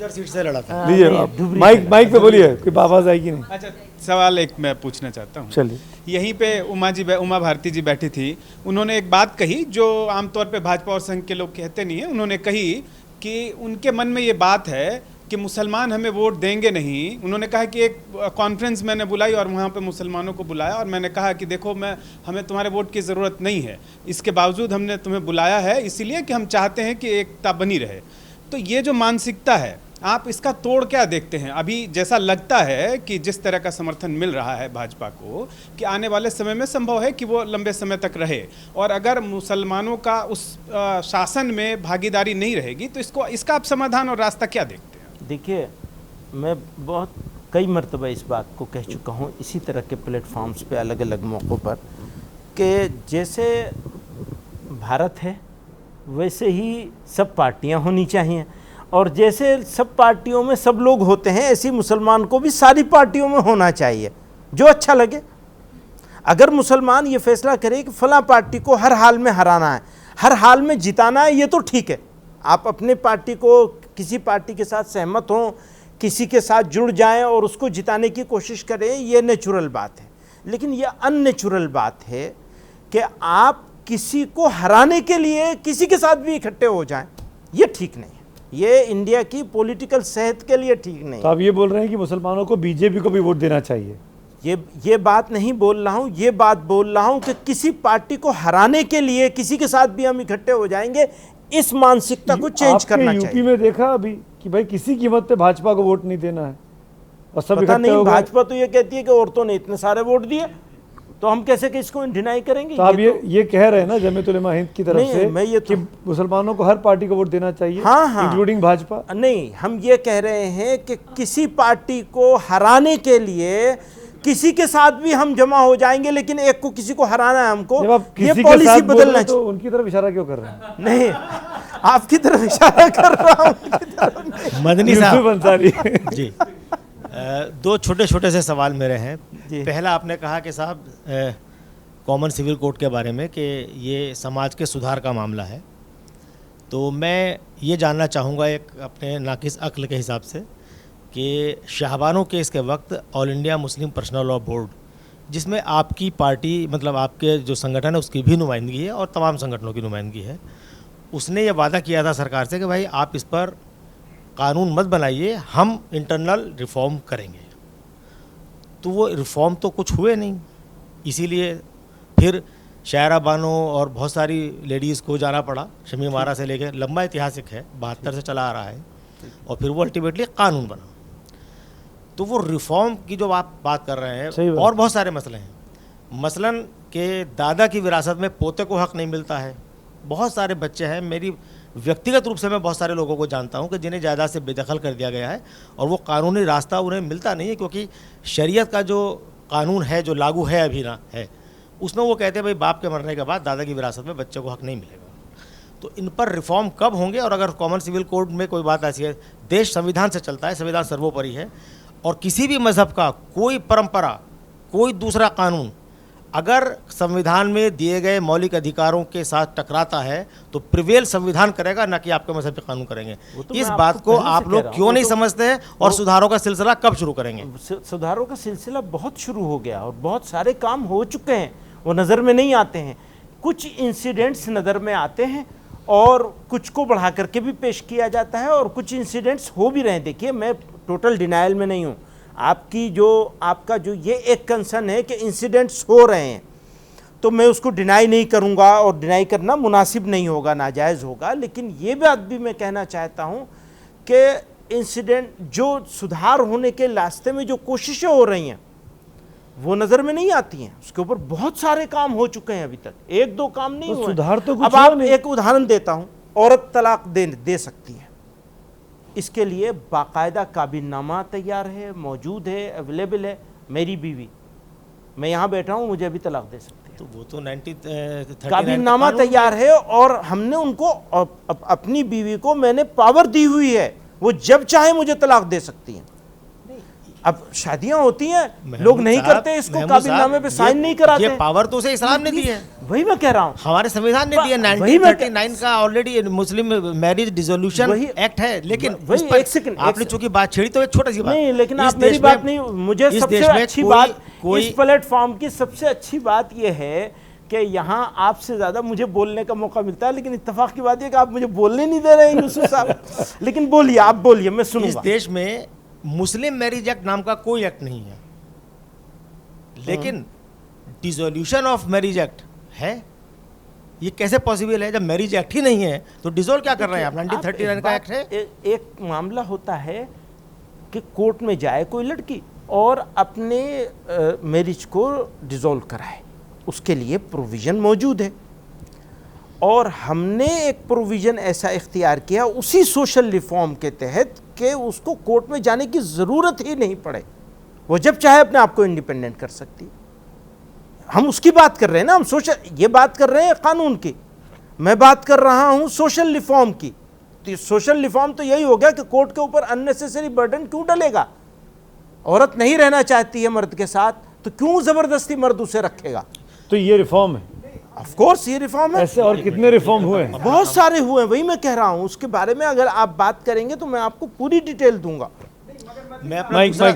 सीट से लड़ा था। लीजिए आप माइक पे बोलिए, कोई आवाज आएगी नहीं। अच्छा, सवाल एक मैं पूछना चाहता हूँ। चलिए। यहीं पे उमा भारती जी बैठी थी, उन्होंने एक बात कही जो आमतौर पे भाजपा और संघ के लोग कहते नहीं है। उन्होंने कही कि उनके मन में ये बात है कि मुसलमान हमें वोट देंगे नहीं। उन्होंने कहा कि एक कॉन्फ्रेंस मैंने बुलाई और वहाँ पे मुसलमानों को बुलाया और मैंने कहा कि देखो, हमें तुम्हारे वोट की ज़रूरत नहीं है, इसके बावजूद हमने तुम्हें बुलाया है इसीलिए कि हम चाहते हैं कि एकता बनी रहे। तो ये जो मानसिकता है, आप इसका तोड़ क्या देखते हैं? अभी जैसा लगता है कि जिस तरह का समर्थन मिल रहा है भाजपा को, कि आने वाले समय में संभव है कि वो लंबे समय तक रहे, और अगर मुसलमानों का उस शासन में भागीदारी नहीं रहेगी तो इसका आप समाधान और रास्ता क्या देखते हैं? देखिए, मैं बहुत कई मरतबा इस बात को कह चुका हूँ इसी तरह के प्लेटफॉर्म्स पे अलग अलग मौक़ों पर, कि जैसे भारत है वैसे ही सब पार्टियाँ होनी चाहिए, और जैसे सब पार्टियों में सब लोग होते हैं ऐसी मुसलमान को भी सारी पार्टियों में होना चाहिए, जो अच्छा लगे। अगर मुसलमान ये फैसला करे कि फ़लाँ पार्टी को हर हाल में हराना है, हर हाल में जिताना है, ये तो ठीक है, आप अपने पार्टी को किसी पार्टी के साथ सहमत हों, किसी के साथ जुड़ जाएं और उसको जिताने की कोशिश करें, ये नेचुरल बात है। लेकिन ये अननेचुरल बात है कि आप किसी को हराने के लिए किसी के साथ भी इकट्ठे हो जाएं, ये ठीक नहीं है। ये इंडिया की पॉलिटिकल सेहत के लिए ठीक नहीं। तो आप ये बोल रहे हैं कि मुसलमानों को बीजेपी को भी वोट देना चाहिए? ये बात नहीं बोल रहा हूँ, ये बात बोल रहा हूँ कि किसी पार्टी को हराने के लिए किसी के साथ भी हम इकट्ठे हो जाएंगे, इस मानसिकता को चेंज करना चाहिए। यूपी में देखा अभी कि भाई किसी कीमत पे भाजपा को वोट नहीं देना है और सब पता इकट्ठे नहीं, हो गए। भाजपा तो ये कहती है कि औरतों ने इतने सारे वोट दिए, तो हम कैसे कि इसको डिनाई करेंगे? तो आप ये कह रहे हैं ना जमीयत उलेमा हिंद की तरफ नहीं, से मैं ये कि मुसलमानों को हर पार्टी को वोट देना चाहिए, हाँ, इंक्लूडिंग भाजपा? नहीं, हम ये कह रहे हैं कि किसी पार्टी को हराने के लिए किसी के साथ भी हम जमा हो जाएंगे, लेकिन एक को किसी को हराना है हमको, जब आप ये किसी के पॉलिसी साथ बोल रहे बदलना हैं, तो चाहिए। उनकी तरफ इशारा क्यों कर रहे हैं? नहीं, आपकी तरफ इशारा कर रहा हूँ। मदनी यूसुफ साहब अंसारी जी, दो छोटे छोटे से सवाल मेरे हैं। जी। पहला, आपने कहा कि साहब कॉमन सिविल कोड के बारे में कि ये समाज के सुधार का मामला है, तो मैं ये जानना चाहूँगा एक अपने नाकिस अक्ल के हिसाब से कि शाहबानो केस के वक्त all India Muslim personal law board, जिसमें आपकी पार्टी मतलब आपके जो संगठन है उसकी भी नुमाइंदगी है और तमाम संगठनों की नुमाइंदगी है, उसने ये वादा किया था सरकार से कि भाई आप इस पर कानून मत बनाइए, हम इंटरनल रिफॉर्म करेंगे। तो वो रिफॉर्म तो कुछ हुए नहीं, इसीलिए फिर शायरा बानो और बहुत सारी लेडीज़ को जाना पड़ा, शमीम आरा से लेकर, लंबा ऐतिहासिक है, 72 से चला आ रहा है, और फिर वो अल्टीमेटली कानून बना। तो वो रिफॉर्म की जो आप बात कर रहे हैं, और बहुत सारे मसले हैं। मसलन के दादा की विरासत में पोते को हक नहीं मिलता है। बहुत सारे बच्चे हैं, मेरी व्यक्तिगत रूप से मैं बहुत सारे लोगों को जानता हूं कि जिन्हें जायदाद से बेदखल कर दिया गया है और वो कानूनी रास्ता उन्हें मिलता नहीं है, क्योंकि शरीयत का जो कानून है जो लागू है अभी ना है, उसमें वो कहते हैं भाई बाप के मरने के बाद दादा की विरासत में बच्चे को हक नहीं मिलेगा। तो इन पर रिफॉर्म कब होंगे? और अगर कॉमन सिविल कोड में कोई बात ऐसी है, देश संविधान से चलता है, संविधान सर्वोपरि है, और किसी भी मज़हब का कोई परंपरा, कोई दूसरा कानून अगर संविधान में दिए गए मौलिक अधिकारों के साथ टकराता है तो प्रिवेल संविधान करेगा, ना कि आपके मजहब के कानून करेंगे। तो इस बात को आप लोग क्यों नहीं समझते हैं, और सुधारों का सिलसिला कब शुरू करेंगे? सुधारों का सिलसिला बहुत शुरू हो गया और बहुत सारे काम हो चुके हैं, वो नज़र में नहीं आते हैं। कुछ इंसिडेंट्स नज़र में आते हैं और कुछ को बढ़ा करके भी पेश किया जाता है, और कुछ इंसिडेंट्स हो भी रहे हैं। देखिए, मैं टोटल डिनायल में नहीं हूँ। आपका जो ये एक कंसर्न है कि इंसिडेंट्स हो रहे हैं, तो मैं उसको डिनाई नहीं करूँगा, और डिनाई करना मुनासिब नहीं होगा, नाजायज़ होगा। लेकिन ये बात भी मैं कहना चाहता हूँ कि इंसिडेंट जो सुधार होने के रास्ते में जो कोशिशें हो रही हैं वो नज़र में नहीं आती हैं। उसके ऊपर बहुत सारे काम हो चुके हैं, अभी तक एक दो काम नहीं हुए। सुधार तो कुछ अब आप एक उदाहरण देता हूँ, औरत तलाक दे सकती है, इसके लिए बाकायदा काबिलनामा तैयार है, मौजूद है, अवेलेबल है। मेरी बीवी, मैं यहाँ बैठा हूँ, मुझे अभी तलाक दे सकती है, तो वो तो 1939 काबिलनामा तैयार है, और हमने उनको अपनी बीवी को मैंने पावर दी हुई है वो जब चाहे मुझे तलाक दे सकती हैं। अब शादियां होती हैं, लोग नहीं करते, इसको काबिलनामे पे साइन नहीं कराते। ये पावर तो उसे इस्लाम ने दी है, वही मैं कह रहा हूँ, हमारे संविधान ने दिया। 1939 का ऑलरेडी मुस्लिम मैरिज डिसोल्यूशन एक्ट है। लेकिन वही एक सेकंड, आपने चूंकि बात छेड़ी तो एक छोटा सी बात नहीं, लेकिन आप मेरी बात नहीं, मुझे सबसे अच्छी बात इस प्लेटफॉर्म की सबसे अच्छी बात यह है कि यहाँ आपसे ज़्यादा मुझे बोलने का मौका मिलता है, लेकिन इत्तेफाक की बात यह कि आप मुझे बोलने नहीं दे रहे हैं यूसुफ साहब। लेकिन बोलिए, आप बोलिए, मैं सुनूंगा। इस देश में मुस्लिम मैरिज एक्ट नाम का कोई एक्ट नहीं है, लेकिन डिसोल्यूशन ऑफ मैरिज एक्ट है। ये कैसे पॉसिबल है? जब मैरिज एक्ट ही नहीं है तो डिसोल्व क्या कर रहे हैं आप? 1939 का एक्ट है। एक मामला होता है कि कोर्ट में जाए कोई लड़की और अपने मैरिज को डिसोल्व कराए, उसके लिए प्रोविज़न मौजूद है, और हमने एक प्रोविज़न ऐसा इख्तियार किया उसी सोशल रिफॉर्म के तहत कि उसको कोर्ट में जाने की ज़रूरत ही नहीं पड़े, वो जब चाहे अपने आप को इंडिपेंडेंट कर सकती है। हम उसकी बात कर रहे हैं ना, हम ये बात कर रहे हैं कानून की, मैं बात कर रहा हूँ सोशल रिफॉर्म की। तो सोशल रिफॉर्म तो यही हो गया कि कोर्ट के ऊपर अननेसेसरी बर्डन क्यों डलेगा? औरत नहीं रहना चाहती है मर्द के साथ, तो क्यों ज़बरदस्ती मर्द उसे रखेगा? तो ये रिफॉर्म है, ऑफ कोर्स ये रिफॉर्म है। ऐसे और कितने रिफॉर्म हुए हैं? बहुत सारे हुए हैं, वही मैं कह रहा हूं। उसके बारे में अगर आप बात करेंगे तो मैं आपको पूरी डिटेल दूंगा। मैं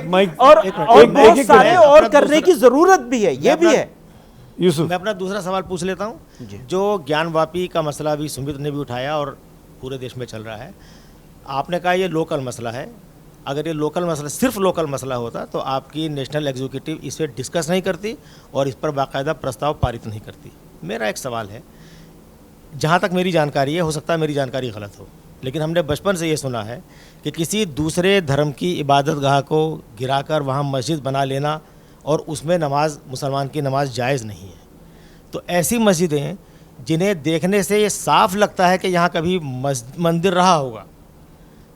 माइक और बहुत सारे और करने की जरूरत भी है, ये भी है। यूसुफ, मैं अपना दूसरा सवाल पूछ लेता हूं। जो ज्ञानवापी का मसला भी सुमित ने भी उठाया और पूरे देश में चल रहा है, आपने कहा ये लोकल मसला है। अगर ये लोकल मसला, सिर्फ लोकल मसला होता तो आपकी नेशनल एग्जीक्यूटिव इस पर डिस्कस नहीं करती और इस पर बाकायदा प्रस्ताव पारित नहीं करती। मेरा एक सवाल है, जहाँ तक मेरी जानकारी है, हो सकता है मेरी जानकारी गलत हो, लेकिन हमने बचपन से ये सुना है कि किसी दूसरे धर्म की इबादत गाह को गिराकर वहाँ मस्जिद बना लेना और उसमें नमाज, मुसलमान की नमाज जायज़ नहीं है। तो ऐसी मस्जिदें जिन्हें देखने से ये साफ लगता है कि यहाँ कभी मंदिर रहा होगा,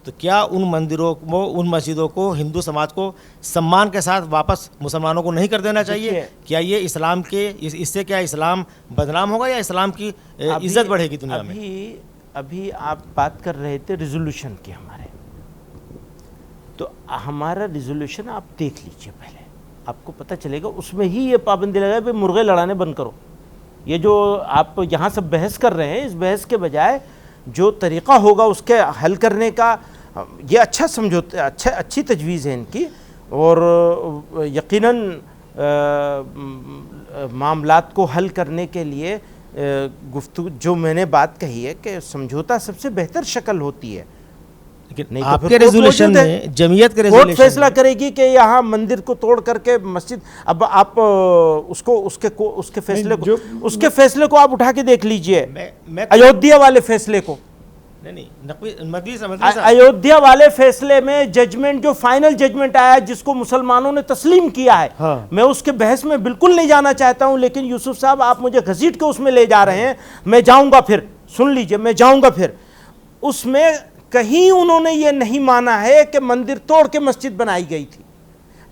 तो क्या उन मंदिरों को, उन मस्जिदों को हिंदू समाज को सम्मान के साथ वापस मुसलमानों को नहीं कर देना चाहिए? क्या ये इस्लाम के, इससे क्या इस्लाम बदनाम होगा या इस्लाम की इज्जत बढ़ेगी दुनिया में? अभी आप बात कर रहे थे रिजोल्यूशन की हमारे, तो हमारा रिजोल्यूशन आप देख लीजिए पहले, आपको पता चलेगा। उसमें ही ये पाबंदी लगाए भाई मुर्गे लड़ाने बंद करो। ये जो आप यहाँ सब बहस कर रहे हैं, इस बहस के बजाय जो तरीक़ा होगा उसके हल करने का, ये अच्छा समझौता, अच्छी तजवीज़ है इनकी, और यकीनन मामलात को हल करने के लिए गुफ्तगू, जो मैंने बात कही है कि समझौता सबसे बेहतर शक्ल होती है। लेकिन आपके रेजोल्यूशन में, जमीयत के कोर्ट फैसला करेगी कि यहाँ मंदिर को तोड़ करके मस्जिद, अब आप उसके फैसले को आप उठा के देख लीजिए, अयोध्या वाले फैसले को। अयोध्या वाले फैसले में जजमेंट, जो फाइनल जजमेंट आया जिसको मुसलमानों ने तस्लीम किया है, हाँ। मैं उसके बहस में बिल्कुल नहीं जाना चाहता हूं, लेकिन यूसुफ साहब आप मुझे घसीट के उसमें ले जा रहे हैं। मैं जाऊंगा, फिर सुन लीजिए, मैं जाऊंगा फिर उसमें। कहीं उन्होंने ये नहीं माना है कि मंदिर तोड़ के मस्जिद बनाई गई थी,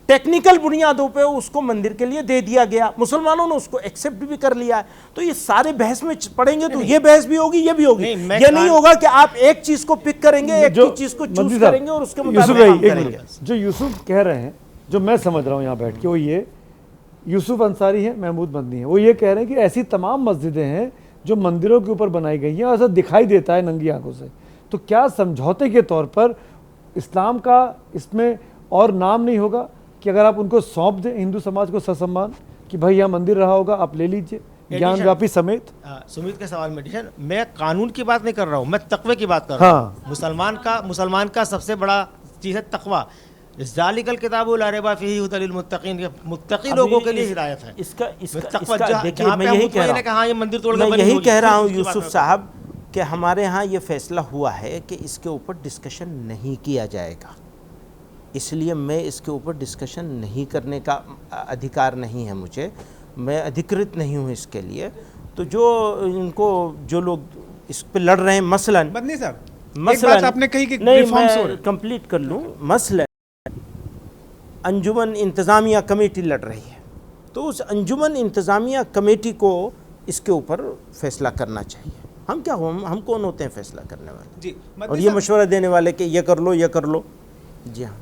टेक्निकल बुनियादों पे उसको मंदिर के लिए दे दिया गया, मुसलमानों ने उसको एक्सेप्ट भी कर लिया है। तो ये सारे बहस में पढ़ेंगे तो ये बहस भी होगी, ये भी होगी। ये नहीं होगा कि आप एक चीज को पिक करेंगे, एक ही चीज को चूज करेंगे और उसके मुताबिक करेंगे। जो यूसुफ कह रहे हैं, जो मैं समझ रहा हूँ यहाँ बैठ के, वो ये, यूसुफ अंसारी है, महमूद मदनी है, वो ये कह रहे हैं कि ऐसी तमाम मस्जिदें हैं जो मंदिरों के ऊपर बनाई गई हैं, ऐसा दिखाई देता है नंगी आंखों से। तो क्या समझौते के तौर पर इस्लाम का इसमें और नाम नहीं होगा कि अगर आप उनको सौंप दें हिंदू समाज को ससम्मान कि भाई यहाँ मंदिर रहा होगा, आप ले लीजिए, ज्ञानव्यापी समेत? सुमित के सवाल में एडिशन, मैं कानून की बात नहीं कर रहा हूँ, मैं तकवे की बात कर रहा हूँ। मुसलमान का सबसे बड़ा चीज़ है तकवा। ज़ालिकल किताबुल ला रैब फीही हुदल लिल मुत्तकीन, मुत्तकी लोगों के लिए हिदायत है। इसका देखिए, मैं यही कह रहा हूँ यूसुफ साहब कि हमारे यहाँ ये फैसला हुआ है कि इसके ऊपर डिस्कशन नहीं किया जाएगा, इसलिए मैं इसके ऊपर डिस्कशन नहीं करने का अधिकार नहीं है मुझे, मैं अधिकृत नहीं हूँ इसके लिए। तो जो लोग इस पे लड़ रहे हैं, मसलन बदनी साहब, एक बात आपने कही कि नहीं, मैं कंप्लीट कर लूँ। मसलन अंजुमन इंतज़ामिया कमेटी लड़ रही है, तो उस अंजुमन इंतज़ामिया कमेटी को इसके ऊपर फैसला करना चाहिए। हम क्या हो, हम कौन होते हैं फैसला करने वाले जी और ये मशवरा देने वाले कि ये कर लो ये कर लो। जी हाँ,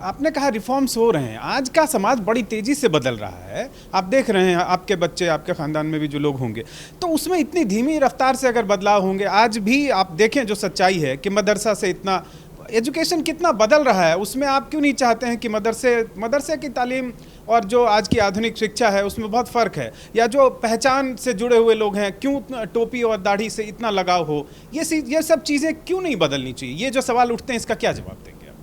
आपने कहा रिफॉर्म्स हो रहे हैं, आज का समाज बड़ी तेजी से बदल रहा है, आप देख रहे हैं, आपके बच्चे, आपके खानदान में भी जो लोग होंगे, तो उसमें इतनी धीमी रफ्तार से अगर बदलाव होंगे, आज भी आप देखें जो सच्चाई है कि मदरसा से इतना एजुकेशन कितना बदल रहा है, उसमें आप क्यों नहीं चाहते हैं कि मदरसे की तालीम और जो आज की आधुनिक शिक्षा है उसमें बहुत फ़र्क है, या जो पहचान से जुड़े हुए लोग हैं क्यों टोपी और दाढ़ी से इतना लगाव हो, ये सब चीज़ें क्यों नहीं बदलनी चाहिए? ये जो सवाल उठते हैं इसका क्या जवाब देंगे आप?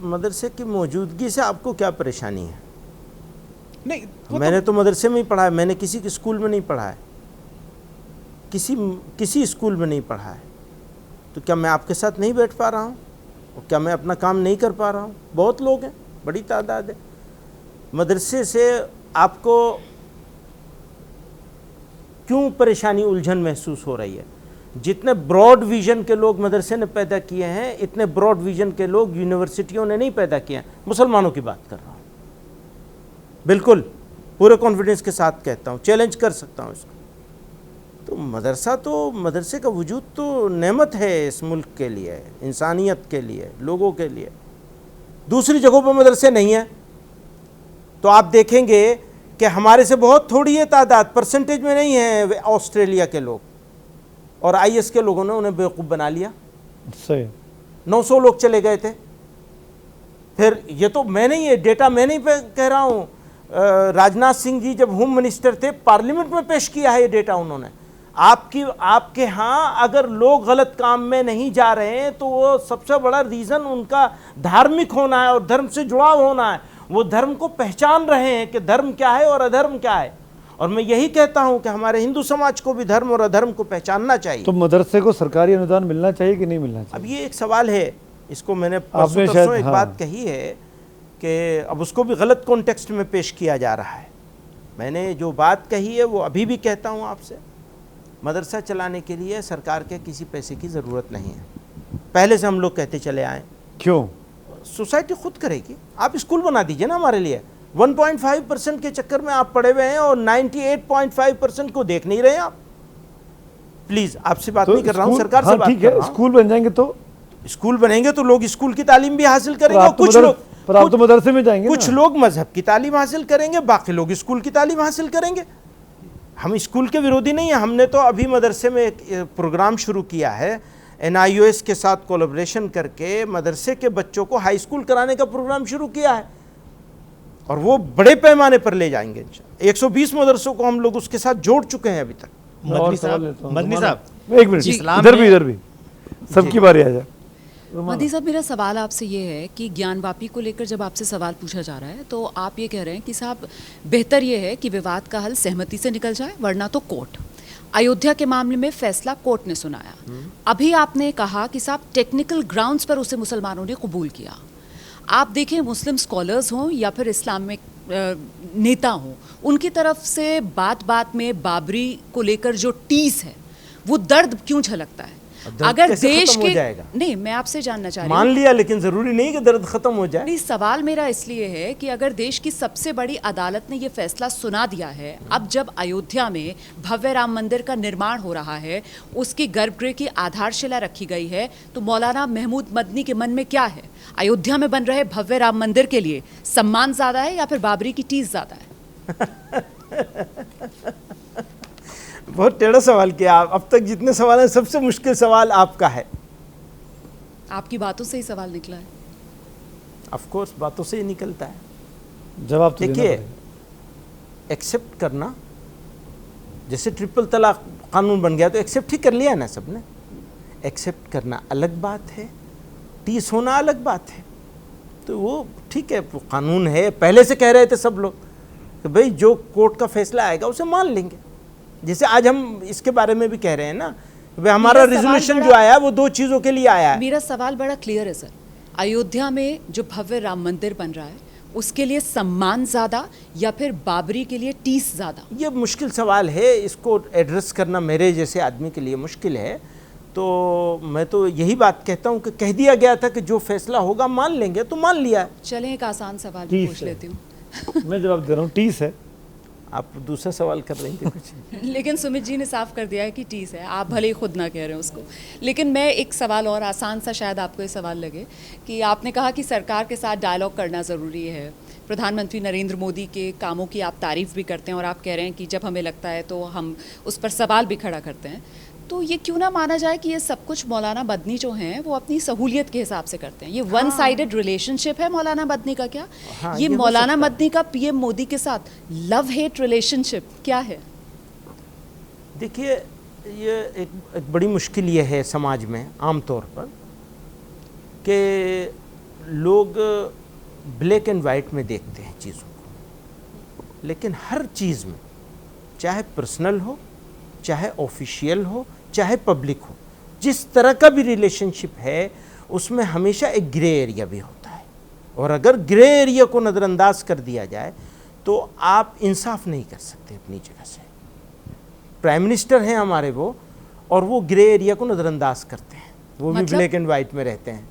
मदरसे की मौजूदगी से आपको क्या परेशानी है? नहीं मैंने तो मदरसे में ही पढ़ा है, मैंने किसी के स्कूल में नहीं पढ़ा है, किसी स्कूल में नहीं पढ़ा है। तो क्या मैं आपके साथ नहीं बैठ पा रहा हूँ? और क्या मैं अपना काम नहीं कर पा रहा हूँ? बहुत लोग हैं, बड़ी तादाद है। मदरसे से आपको क्यों परेशानी, उलझन महसूस हो रही है? जितने ब्रॉड विजन के लोग मदरसे ने पैदा किए हैं, इतने ब्रॉड विजन के लोग यूनिवर्सिटियों ने नहीं पैदा किए हैं। मुसलमानों की बात कर रहा हूँ, बिल्कुल पूरे कॉन्फिडेंस के साथ कहता हूँ, चैलेंज कर सकता हूँ इसको। तो मदरसे का वजूद तो नेमत है इस मुल्क के लिए, इंसानियत के लिए, लोगों के लिए। दूसरी जगहों पर मदरसे नहीं है तो आप देखेंगे कि हमारे से बहुत थोड़ी है तादाद, परसेंटेज में नहीं है ऑस्ट्रेलिया के लोग, और आईएस के लोगों ने उन्हें बेवकूफ़ बना लिया। सही 900 लोग चले गए थे। फिर ये तो मैं नहीं, ये डेटा मैं नहीं कह रहा हूँ, राजनाथ सिंह जी जब होम मिनिस्टर थे पार्लियामेंट में पेश किया है ये डेटा उन्होंने। आपके यहाँ अगर लोग गलत काम में नहीं जा रहे हैं तो वो सबसे बड़ा रीज़न उनका धार्मिक होना है और धर्म से जुड़ाव होना है। वो धर्म को पहचान रहे हैं कि धर्म क्या है और अधर्म क्या है। और मैं यही कहता हूं कि हमारे हिंदू समाज को भी धर्म और अधर्म को पहचानना चाहिए। तो मदरसे को सरकारी अनुदान मिलना चाहिए कि नहीं मिलना चाहिए? अब ये एक सवाल है, इसको मैंने परसों एक बात कही है कि अब उसको भी गलत कॉन्टेक्स्ट में पेश किया जा रहा है। मैंने जो बात कही है वो अभी भी कहता हूं आपसे, मदरसा चलाने के लिए सरकार के किसी पैसे की ज़रूरत नहीं है। पहले से हम लोग कहते चले आए। क्यों? सोसाइटी खुद करेगी। आप स्कूल बना दीजिए ना हमारे लिए। 1.5% के चक्कर में आप पड़े हुए हैं और 98.5% को देख नहीं रहे आप। प्लीज, आपसे बात नहीं कर रहा हूं, सरकार से बात कर रहा हूं। स्कूल बन जाएंगे तो स्कूल बनेंगे तो लोग स्कूल की तालीम भी हासिल करेंगे। कुछ लोग पर आप तो मदरसे में जाएंगे, कुछ लोग मजहब की तालीम हासिल करेंगे, बाकी लोग स्कूल की तालीम हासिल करेंगे। हम स्कूल के विरोधी नहीं है। हमने तो अभी मदरसे में एक प्रोग्राम शुरू किया है, NIOS के साथ कोलैबोरेशन करके मदरसे के बच्चों को हाई स्कूल कराने का प्रोग्राम शुरू किया है और वो बड़े पैमाने पर ले जाएंगे। 120 मदरसों को हम लोग उसके साथ जोड़ चुके हैं अभी तक। मदनी साहब एक मिनट, इधर भी सबकी बारी आ जाए। मदनी साहब, मेरा सवाल आपसे ये है कि ज्ञानवापी को लेकर जब आपसे सवाल पूछा जा रहा है तो आप ये कह रहे हैं कि साहब बेहतर ये है कि विवाद का हल सहमति से निकल जाए वरना तो कोर्ट। अयोध्या के मामले में फैसला कोर्ट ने सुनाया। अभी आपने कहा कि साहब टेक्निकल ग्राउंड्स पर उसे मुसलमानों ने कबूल किया। आप देखें, मुस्लिम स्कॉलर्स हों या फिर इस्लामिक नेता हों, उनकी तरफ से बात बात में बाबरी को लेकर जो टीस है वो दर्द क्यों झलकता है? अगर देश के नहीं, मैं आपसे जानना चाह रही हूँ। मान लिया, लेकिन जरूरी नहीं कि दर्द खत्म हो जाए। नहीं, सवाल मेरा इसलिए है कि अगर देश की सबसे बड़ी अदालत ने ये फैसला सुना दिया है, अब जब अयोध्या में भव्य राम मंदिर का निर्माण हो रहा है, उसकी गर्भगृह की आधारशिला रखी गई है, तो मौलाना महमूद मदनी के मन में क्या है? अयोध्या में बन रहे भव्य राम मंदिर के लिए सम्मान ज्यादा है या फिर बाबरी की टीस ज्यादा है? बहुत टेढ़ा सवाल किया आप। अब तक जितने सवाल हैं सबसे मुश्किल सवाल आपका है। आपकी बातों से ही सवाल निकला है। ऑफ कोर्स बातों से ही निकलता है। जवाब तो देखिए, एक्सेप्ट करना, जैसे ट्रिपल तलाक कानून बन गया तो एक्सेप्ट ही कर लिया ना सबने। एक्सेप्ट करना अलग बात है, टीस होना अलग बात है। तो वो ठीक है, कानून है। पहले से कह रहे थे सब लोग कि भाई जो कोर्ट का फैसला आएगा उसे मान लेंगे। जैसे आज हम इसके बारे में भी कह रहे हैं ना, भाई हमारा रिजोल्यूशन जो आया वो दो चीज़ों के लिए आया है। मेरा सवाल बड़ा क्लियर है सर। अयोध्या में जो भव्य राम मंदिर बन रहा है उसके लिए सम्मान ज़्यादा या फिर बाबरी के लिए टीस ज़्यादा? ये मुश्किल सवाल है, इसको एड्रेस करना मेरे जैसे आदमी के लिए मुश्किल है। तो मैं तो यही बात कहता हूँ कि कह दिया गया था कि जो फैसला होगा मान लेंगे, तो मान लिया। चलें एक आसान सवाल पूछ लेती हूँ। मैं जवाब दे रहा हूँ, टीस है। आप दूसरा सवाल कर रही थी कुछ। लेकिन सुमित जी ने साफ कर दिया है कि टीस है, आप भले ही खुद ना कह रहे हैं उसको। लेकिन मैं एक सवाल और आसान सा, शायद आपको ये सवाल लगे, कि आपने कहा कि सरकार के साथ डायलॉग करना ज़रूरी है। प्रधानमंत्री नरेंद्र मोदी के कामों की आप तारीफ़ भी करते हैं और आप कह रहे हैं कि जब हमें लगता है तो हम उस पर सवाल भी खड़ा करते हैं। तो ये क्यों ना माना जाए कि ये सब कुछ मौलाना मदनी जो हैं वो अपनी सहूलियत के हिसाब से करते हैं? ये वन साइडेड रिलेशनशिप है मौलाना मदनी का क्या? हाँ, ये हो मौलाना सकता है। मदनी का पीएम मोदी के साथ लव हेट रिलेशनशिप क्या है? देखिए, ये एक बड़ी मुश्किल ये है समाज में आमतौर पर कि लोग ब्लैक एंड वाइट में देखते हैं चीज़ों को, लेकिन हर चीज़ में, चाहे पर्सनल हो, चाहे ऑफिशियल हो, चाहे पब्लिक हो, जिस तरह का भी रिलेशनशिप है उसमें हमेशा एक ग्रे एरिया भी होता है। और अगर ग्रे एरिया को नज़रअंदाज कर दिया जाए तो आप इंसाफ नहीं कर सकते अपनी जगह से। प्राइम मिनिस्टर हैं हमारे वो, और वो ग्रे एरिया को नज़रअंदाज करते हैं, वो भी मतलब? ब्लैक एंड वाइट में रहते हैं,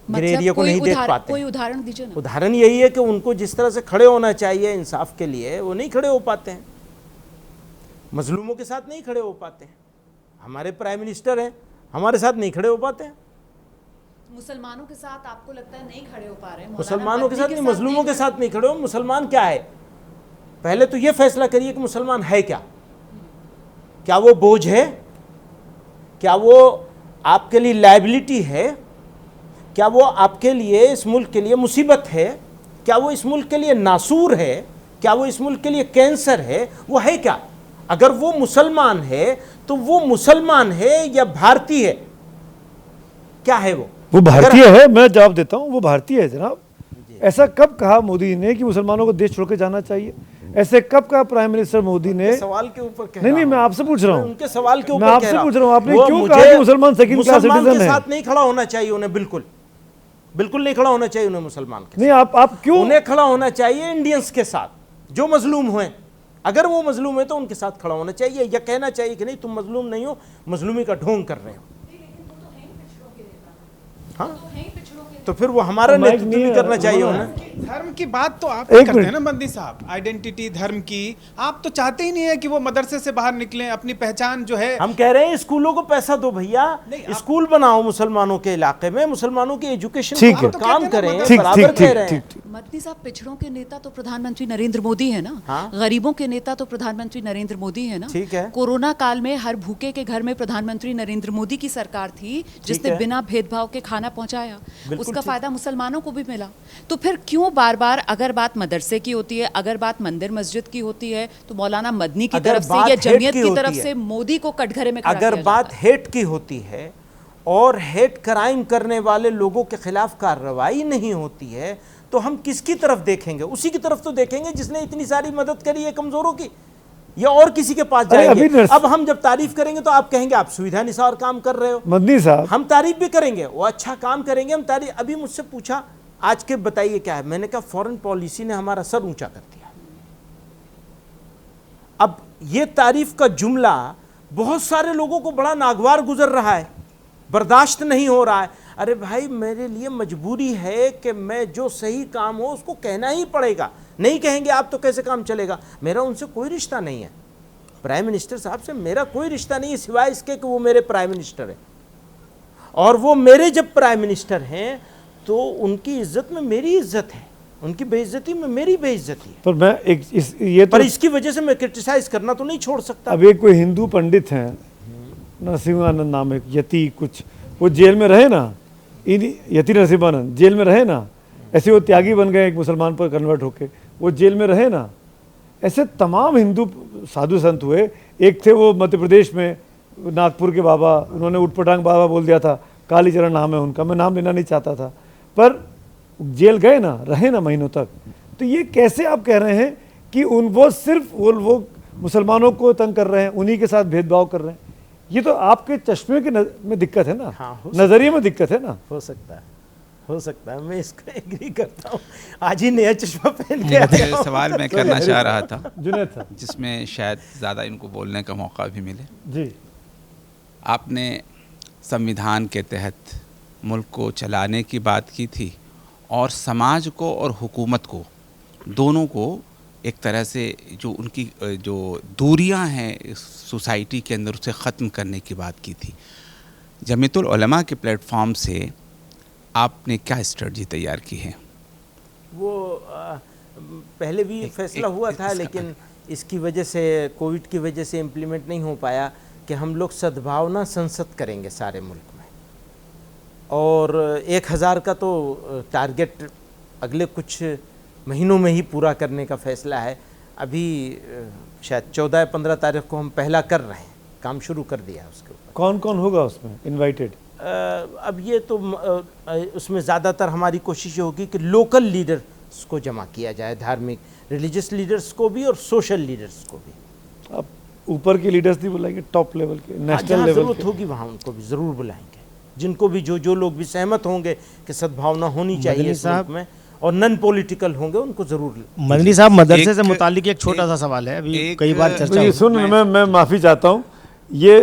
ग्रे मतलब एरिया को कोई नहीं देख पाते कोई हैं। उदाहरण दीजिए ना। उदाहरण यही है कि उनको जिस तरह से खड़े होना चाहिए इंसाफ के लिए वो नहीं खड़े हो पाते हैं, मजलूमों के साथ नहीं खड़े हो पाते हैं। हमारे प्राइम मिनिस्टर हैं, हमारे साथ नहीं खड़े हो पाते हैं। मुसलमानों के साथ आपको लगता है नहीं खड़े हो पा रहे हैं? मुसलमानों के साथ नहीं, मजलूमों के साथ नहीं खड़े हो। मुसलमान क्या है, पहले तो ये फैसला करिए कि मुसलमान है क्या। क्या वो बोझ है? क्या वो आपके लिए लायबिलिटी है? क्या वो आपके लिए, इस मुल्क के लिए मुसीबत है? क्या वो इस मुल्क के लिए नासूर है? क्या वो इस मुल्क के लिए कैंसर है? वो है क्या? अगर वो मुसलमान है तो वो मुसलमान है या भारतीय है? क्या है वो भारतीय है। मैं जवाब देता हूँ, वो भारतीय है जनाब। ऐसा कब कहा मोदी ने कि मुसलमानों को देश छोड़ के जाना चाहिए? ऐसे कब कहा प्राइम मिनिस्टर मोदी ने? सवाल के ऊपर कह नहीं रहा नहीं, मैं हूं। आपसे पूछ रहा हूँ, उनके सवाल के ऊपर मैं आपसे कह रहा पूछ रहा हूँ, आपने वो क्यों मुझे कहा कि मुसलमान सेकंड क्लास मुसलमान सिटीजन के है? साथ नहीं खड़ा होना चाहिए उन्हें, बिल्कुल नहीं खड़ा होना चाहिए उन्हें मुसलमान के नहीं, आप क्यों? उन्हें खड़ा होना चाहिए इंडियंस के साथ जो मजलूम हुए। अगर वो मजलूम है तो उनके साथ खड़ा होना चाहिए, या कहना चाहिए कि नहीं तुम मजलूम नहीं हो, मजलूमी का ढोंग कर रहे हो। हाँ, तो फिर वो हमारा नेतृत्व भी करना चाहिए उन्हें। धर्म की बात तो आप ही करते हैं ना बंदी साहब, आइडेंटिटी धर्म की। आप तो चाहते ही नहीं है कि वो मदरसे से बाहर निकलें, अपनी पहचान जो है। हम कह रहे हैं स्कूलों को पैसा दो भैया, स्कूल बनाओ मुसलमानों के इलाके में, मुसलमानों की एजुकेशन ठीक है, काम करें, ठीक बराबर कह रहे हैं। मदनी साहब, पिछड़ों के नेता तो प्रधानमंत्री नरेंद्र मोदी है ना। हाँ? गरीबों के नेता तो प्रधानमंत्री नरेंद्र मोदी है ना। ठीक है। कोरोना काल में हर भूखे के घर में प्रधानमंत्री नरेंद्र मोदी की सरकार थी जिसने है। बिना भेदभाव के खाना पहुंचाया। बिल्कुल उसका ठीक। फायदा मुसलमानों को भी मिला। तो फिर क्यों बार बार, अगर बात मदरसे की होती है, अगर बात मंदिर मस्जिद की होती है, तो मौलाना मदनी की अगर तरफ से बात या हेट जमीयत की की होती तरफ है, से मोदी को कटघरे में खड़ा अगर किया बात जाता है। हेट की होती है और हेट क्राइम करने वाले लोगों के खिलाफ कार्रवाई नहीं होती है तो हम किसकी तरफ देखेंगे? उसी की तरफ तो देखेंगे जिसने इतनी सारी मदद करी है कमजोरों की, या और किसी के पास जाएंगे? अब हम जब तारीफ करेंगे तो आप कहेंगे आप सुविधा निसार काम कर रहे हो। मदनी साहब, हम तारीफ भी करेंगे, वो अच्छा काम करेंगे, हम तारीफ। अभी मुझसे पूछा आज के बताइए क्या है, मैंने कहा फॉरेन पॉलिसी ने हमारा सर ऊंचा कर दिया। अब ये तारीफ का जुमला बहुत सारे लोगों को बड़ा नागवार गुजर रहा है, बर्दाश्त नहीं हो रहा है। अरे भाई, मेरे लिए मजबूरी है कि मैं जो सही काम हो उसको कहना ही पड़ेगा। नहीं कहेंगे आप तो कैसे काम चलेगा? मेरा उनसे कोई रिश्ता नहीं है, प्राइम मिनिस्टर साहब से मेरा कोई रिश्ता नहीं है, सिवाय इसके कि वो मेरे प्राइम मिनिस्टर हैं। और वो मेरे जब प्राइम मिनिस्टर हैं तो उनकी इज्जत में मेरी इज्जत है, उनकी बेइज्जती में मेरी बेइज्जती है। पर मैं ये तो, पर इसकी वजह से मैं क्रिटिसाइज करना तो नहीं छोड़ सकता। अब एक कोई हिंदू पंडित हैं, नरसिम्हानंद नाम है, यति कुछ, वो जेल में रहे ना, यति नरसिम्हानंद जेल में रहे ना, ऐसे वो त्यागी बन गए, एक मुसलमान पर कन्वर्ट होके वो जेल में रहे ना। ऐसे तमाम हिंदू साधु संत हुए। एक थे वो मध्य प्रदेश में नागपुर के बाबा, उन्होंने उटपटांग बाबा बोल दिया था, कालीचरण नाम है उनका, मैं नाम लेना नहीं चाहता था, पर जेल गए ना, रहे ना महीनों तक। तो ये कैसे आप कह रहे हैं कि वो सिर्फ वो मुसलमानों को तंग कर रहे हैं, उन्हीं के साथ भेदभाव कर रहे हैं? ये तो आपके चश्मे के में दिक्कत है ना। हाँ, नजरिए में दिक्कत है ना। हो सकता है, मैं इसको एग्री करता हूँ। आज ही नया चश्मा पहन के आया मुझे हूँ। सवाल मैं करना चाह रहा था, जुनैद था, जिसमें शायद ज़्यादा इनको बोलने का मौका भी मिले। जी, आपने संविधान के तहत मुल्क को चलाने की बात की थी और समाज को और हुकूमत को, दोनों को एक तरह से जो उनकी जो दूरियां हैं सोसाइटी के अंदर उसे ख़त्म करने की बात की थी। जमीयतुल उलमा के प्लेटफॉर्म से आपने क्या स्ट्रेटजी तैयार की है? वो पहले भी फैसला हुआ था, लेकिन इसकी वजह से, कोविड की वजह से इम्प्लीमेंट नहीं हो पाया कि हम लोग सद्भावना संसद करेंगे सारे मुल्क में, और 1000 का तो टारगेट अगले कुछ महीनों में ही पूरा करने का फैसला है। अभी शायद 14-15 तारीख को हम पहला कर रहे हैं, काम शुरू कर दिया उसके ऊपर। कौन कौन होगा उसमें इनवाइटेड? अब ये तो उसमें ज़्यादातर हमारी कोशिश होगी कि लोकल लीडर्स को जमा किया जाए, धार्मिक रिलीजियस लीडर्स को भी और सोशल लीडर्स को भी। अब ऊपर के लीडर्स नहीं बुलाएंगे, टॉप लेवल के, नेशनल लेवल ज़रूरत के होगी वहाँ उनको भी ज़रूर बुलाएंगे, जिनको भी जो लोग भी सहमत होंगे कि सद्भावना होनी चाहिए इस मुल्क में और नॉन पॉलिटिकल होंगे, उनको ज़रूर। मदनी साहब, मदरसे से मुताल्लिक एक छोटा सा सवाल है, अभी कई बार चर्चा ये सुन, मैं माफ़ी चाहता हूँ, ये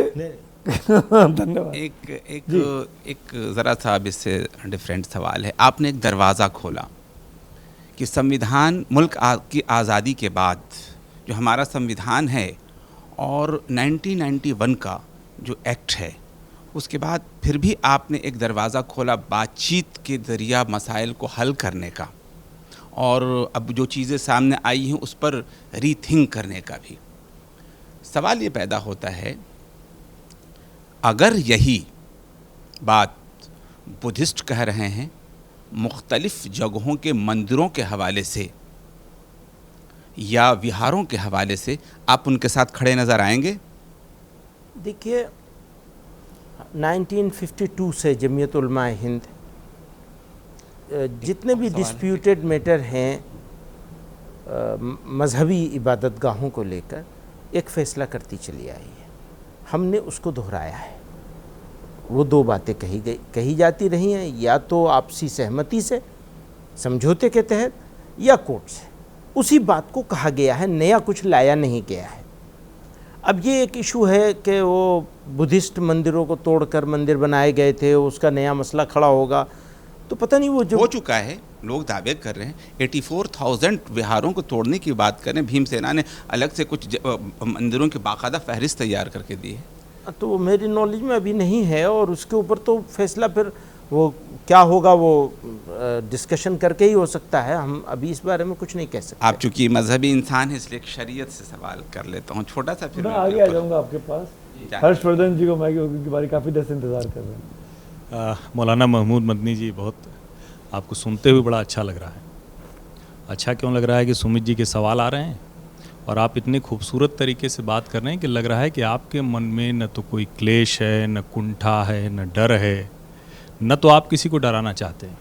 धन्यवाद। एक ज़रा सा अब इससे डिफरेंट सवाल है। आपने एक दरवाज़ा खोला कि संविधान, मुल्क की आज़ादी के बाद जो हमारा संविधान है और 1991 का जो एक्ट है, उसके बाद फिर भी आपने एक दरवाज़ा खोला बातचीत के ज़रिया मसाइल को हल करने का, और अब जो चीज़ें सामने आई हैं उस पर रीथिंक करने का भी। सवाल ये पैदा होता है, अगर यही बात बुद्धिस्ट कह रहे हैं मुख्तलिफ़ जगहों के मंदिरों के हवाले से या विहारों के हवाले से, आप उनके साथ खड़े नज़र आएंगे? देखिए, 1952 से जमीयत उलमा हिंद जितने भी डिस्प्यूटेड मैटर हैं मजहबी इबादत गाहों को लेकर एक फ़ैसला करती चली आई है। हमने उसको दोहराया है। वो दो बातें कही जाती रही हैं, या तो आपसी सहमति से, समझौते के तहत, या कोर्ट से। उसी बात को कहा गया है, नया कुछ लाया नहीं गया है। अब ये एक इशू है कि वो बुद्धिस्ट मंदिरों को तोड़कर मंदिर बनाए गए थे, उसका नया मसला खड़ा होगा, तो पता नहीं वो जो हो चुका है। लोग दावे कर रहे हैं 84,000 विहारों को तोड़ने की बात करें, भीमसेना ने अलग से कुछ मंदिरों की बाकायदा फहरिस्त तैयार करके दी है। तो वो मेरी नॉलेज में अभी नहीं है, और उसके ऊपर तो फैसला फिर वो क्या होगा वो डिस्कशन करके ही हो सकता है। हम अभी इस बारे में कुछ नहीं कह सकते। आप चूंकि मजहबी इंसान हैं, इसलिए शरीयत से सवाल कर लेता हूँ छोटा सा, फिर मैं आगे आ जाऊँगा आपके पास। हर्षवर्धन जी को मैं की बारी काफ़ी देर से इंतज़ार कर रहे हैं। मौलाना महमूद मदनी जी, बहुत आपको सुनते हुए बड़ा अच्छा लग रहा है। अच्छा क्यों लग रहा है कि सुमित जी के सवाल आ रहे हैं और आप इतने खूबसूरत तरीके से बात कर रहे हैं कि लग रहा है कि आपके मन में न तो कोई क्लेश है, न कुंठा है, न डर है, न तो आप किसी को डराना चाहते हैं।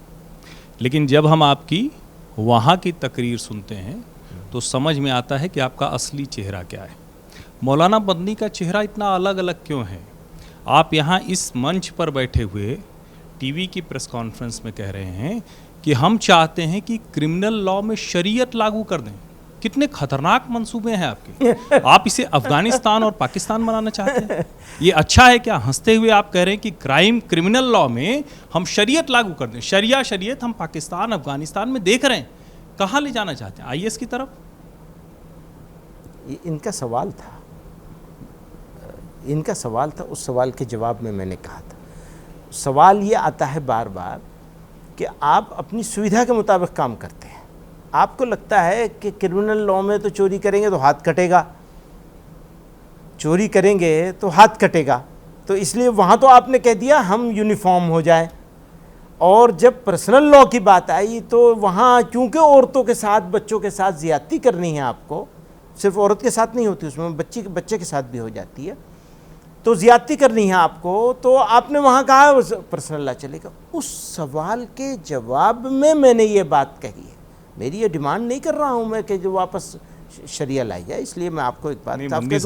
लेकिन जब हम आपकी वहाँ की तकरीर सुनते हैं तो समझ में आता है कि आपका असली चेहरा क्या है। मौलाना मदनी का चेहरा इतना अलग अलग क्यों है? आप यहाँ इस मंच पर बैठे हुए टीवी की प्रेस कॉन्फ्रेंस में कह रहे हैं कि हम चाहते हैं कि क्रिमिनल लॉ में शरीयत लागू कर दें। कितने खतरनाक मंसूबे हैं आपके। आप इसे अफगानिस्तान और पाकिस्तान बनाना चाहते हैं। ये अच्छा है क्या? हंसते हुए आप कह रहे हैं कि क्रिमिनल लॉ में हम शरीयत लागू कर दें। शरीयत हम पाकिस्तान, अफगानिस्तान में देख रहे हैं। कहाँ ले जाना चाहते हैं? आईएस की तरफ? इनका सवाल था, इनका सवाल था। उस सवाल के जवाब में मैंने कहा था, सवाल ये आता है बार बार कि आप अपनी सुविधा के मुताबिक काम करते हैं। आपको लगता है कि क्रिमिनल लॉ में तो चोरी करेंगे तो हाथ कटेगा, चोरी करेंगे तो हाथ कटेगा, तो इसलिए वहाँ तो आपने कह दिया हम यूनिफॉर्म हो जाए। और जब पर्सनल लॉ की बात आई तो वहाँ चूँकि औरतों के साथ, बच्चों के साथ ज़्यादती करनी है आपको, सिर्फ औरत के साथ नहीं होती, उसमें बच्चे के साथ भी हो जाती है, तो ज़्यादती करनी है आपको, तो आपने वहाँ कहा पर्सनल लॉ चलेगा। उस सवाल के जवाब में मैंने ये बात कही है। मेरी ये डिमांड नहीं कर रहा हूँ मैं कि जो वापस शरिया लाई जाए, इसलिए मैं आपको एक बात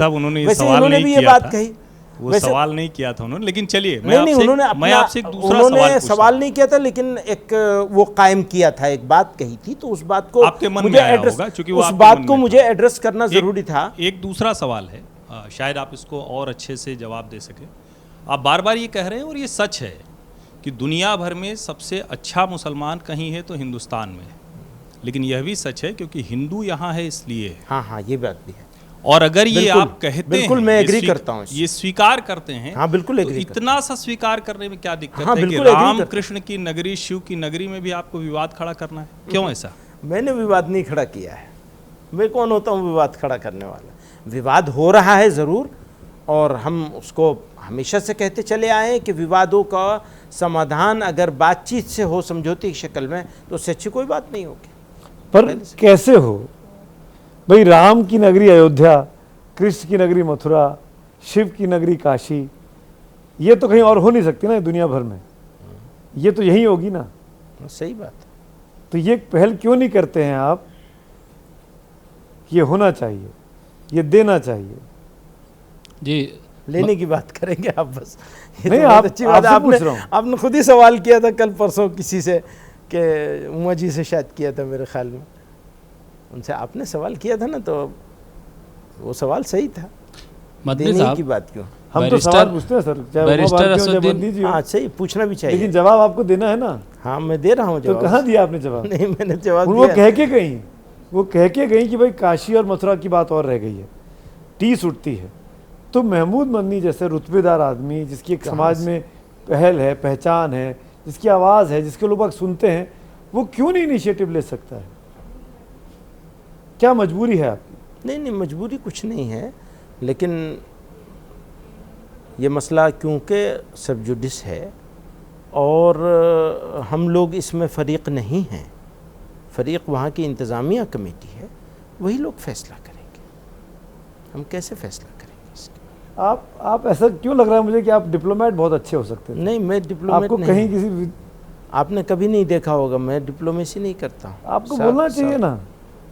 उन्होंने ये सवाल नहीं किया था, कही वो सवाल नहीं किया था उन्होंने, लेकिन चलिए मैं आपसे एक दूसरा सवाल नहीं किया था, लेकिन एक वो कायम किया था, एक बात कही थी, तो उस बात को आपके मन में आया होगा, क्योंकि उस बात को मुझे एड्रेस करना जरूरी था। एक दूसरा सवाल है, शायद आप इसको और अच्छे से जवाब दे सके। आप बार बार ये कह रहे हैं और ये सच है कि दुनिया भर में सबसे अच्छा मुसलमान कहीं है तो हिंदुस्तान में है, लेकिन यह भी सच है क्योंकि हिंदू यहाँ है इसलिए है। हाँ हाँ, ये बात भी है। और अगर ये बिल्कुल, आप कहते बिल्कुल हैं, मैं ये एग्री करता हूँ ये स्वीकार करते हैं, हाँ बिल्कुल तो एग्री इतना सा स्वीकार करने में क्या दिक्कत हाँ, है कि बिल्कुल एग्री राम करता कृष्ण की नगरी, शिव की नगरी में भी आपको विवाद खड़ा करना है? क्यों ऐसा? मैंने विवाद नहीं खड़ा किया है। मैं कौन होता हूँ विवाद खड़ा करने वाला? विवाद हो रहा है ज़रूर, और हम उसको हमेशा से कहते चले आए हैं कि विवादों का समाधान अगर बातचीत से हो, समझौते की शक्ल में, तो उससे अच्छी कोई बात नहीं होगी। पर कैसे हो भाई? राम की नगरी अयोध्या, कृष्ण की नगरी मथुरा, शिव की नगरी काशी, ये तो कहीं और हो नहीं सकती ना दुनिया भर में, ये तो यही होगी ना। सही बात। तो ये पहल क्यों नहीं करते हैं आप? ये होना चाहिए, ये देना चाहिए जी। लेने की बात करेंगे आप बस। ये नहीं, तो बहुत आप अच्छी बात है। आपसे पूछ रहा हूं। आपने खुद ही सवाल किया था कल परसों किसी से, कि उमा जी से शायद किया था मेरे ख्याल में, उनसे आपने सवाल किया था ना, तो वो सवाल सही था। मदनी देने साहब, की बात क्यों? हम तो सवाल पूछते हैं सर, चाहे उमा बैरिस्टर भारती हो, चाहे असदुद्दीन, बदली जी हो। हाँ सही, पूछना भी चाहिए, लेकिन जवाब आपको देना है ना। हाँ मैं दे रहा हूँ तो जवाब। कहाँ दिया आपने जवाब? नहीं, मैंने जवाब वो दिया। कह के गई, वो कह के गई कि भाई काशी और मथुरा की बात और रह गई है, टीस उठती है। तो महमूद मदनी जैसे रुतबेदार आदमी, जिसकी एक समाज में पहल है, पहचान है, जिसकी आवाज़ है, जिसके लोग सुनते हैं, वो क्यों नहीं इनिशिएटिव ले सकता है? क्या मजबूरी है आपकी? नहीं नहीं, मजबूरी कुछ नहीं है, लेकिन ये मसला क्योंकि सब जुडिस है और हम लोग इसमें फ़रीक नहीं हैं, फ़रीक वहाँ की इंतज़ामिया कमेटी है, वही लोग फैसला करेंगे। हम कैसे फैसला करेंगे इसके? आप ऐसा क्यों लग रहा है मुझे कि आप डिप्लोमेट बहुत अच्छे हो सकते हैं? नहीं, मैं डिप्लोमेट आपको नहीं, कहीं किसी, आपने कभी नहीं देखा होगा, मैं डिप्लोमेसी नहीं करता हूँ। आपको बोलना चाहिए ना,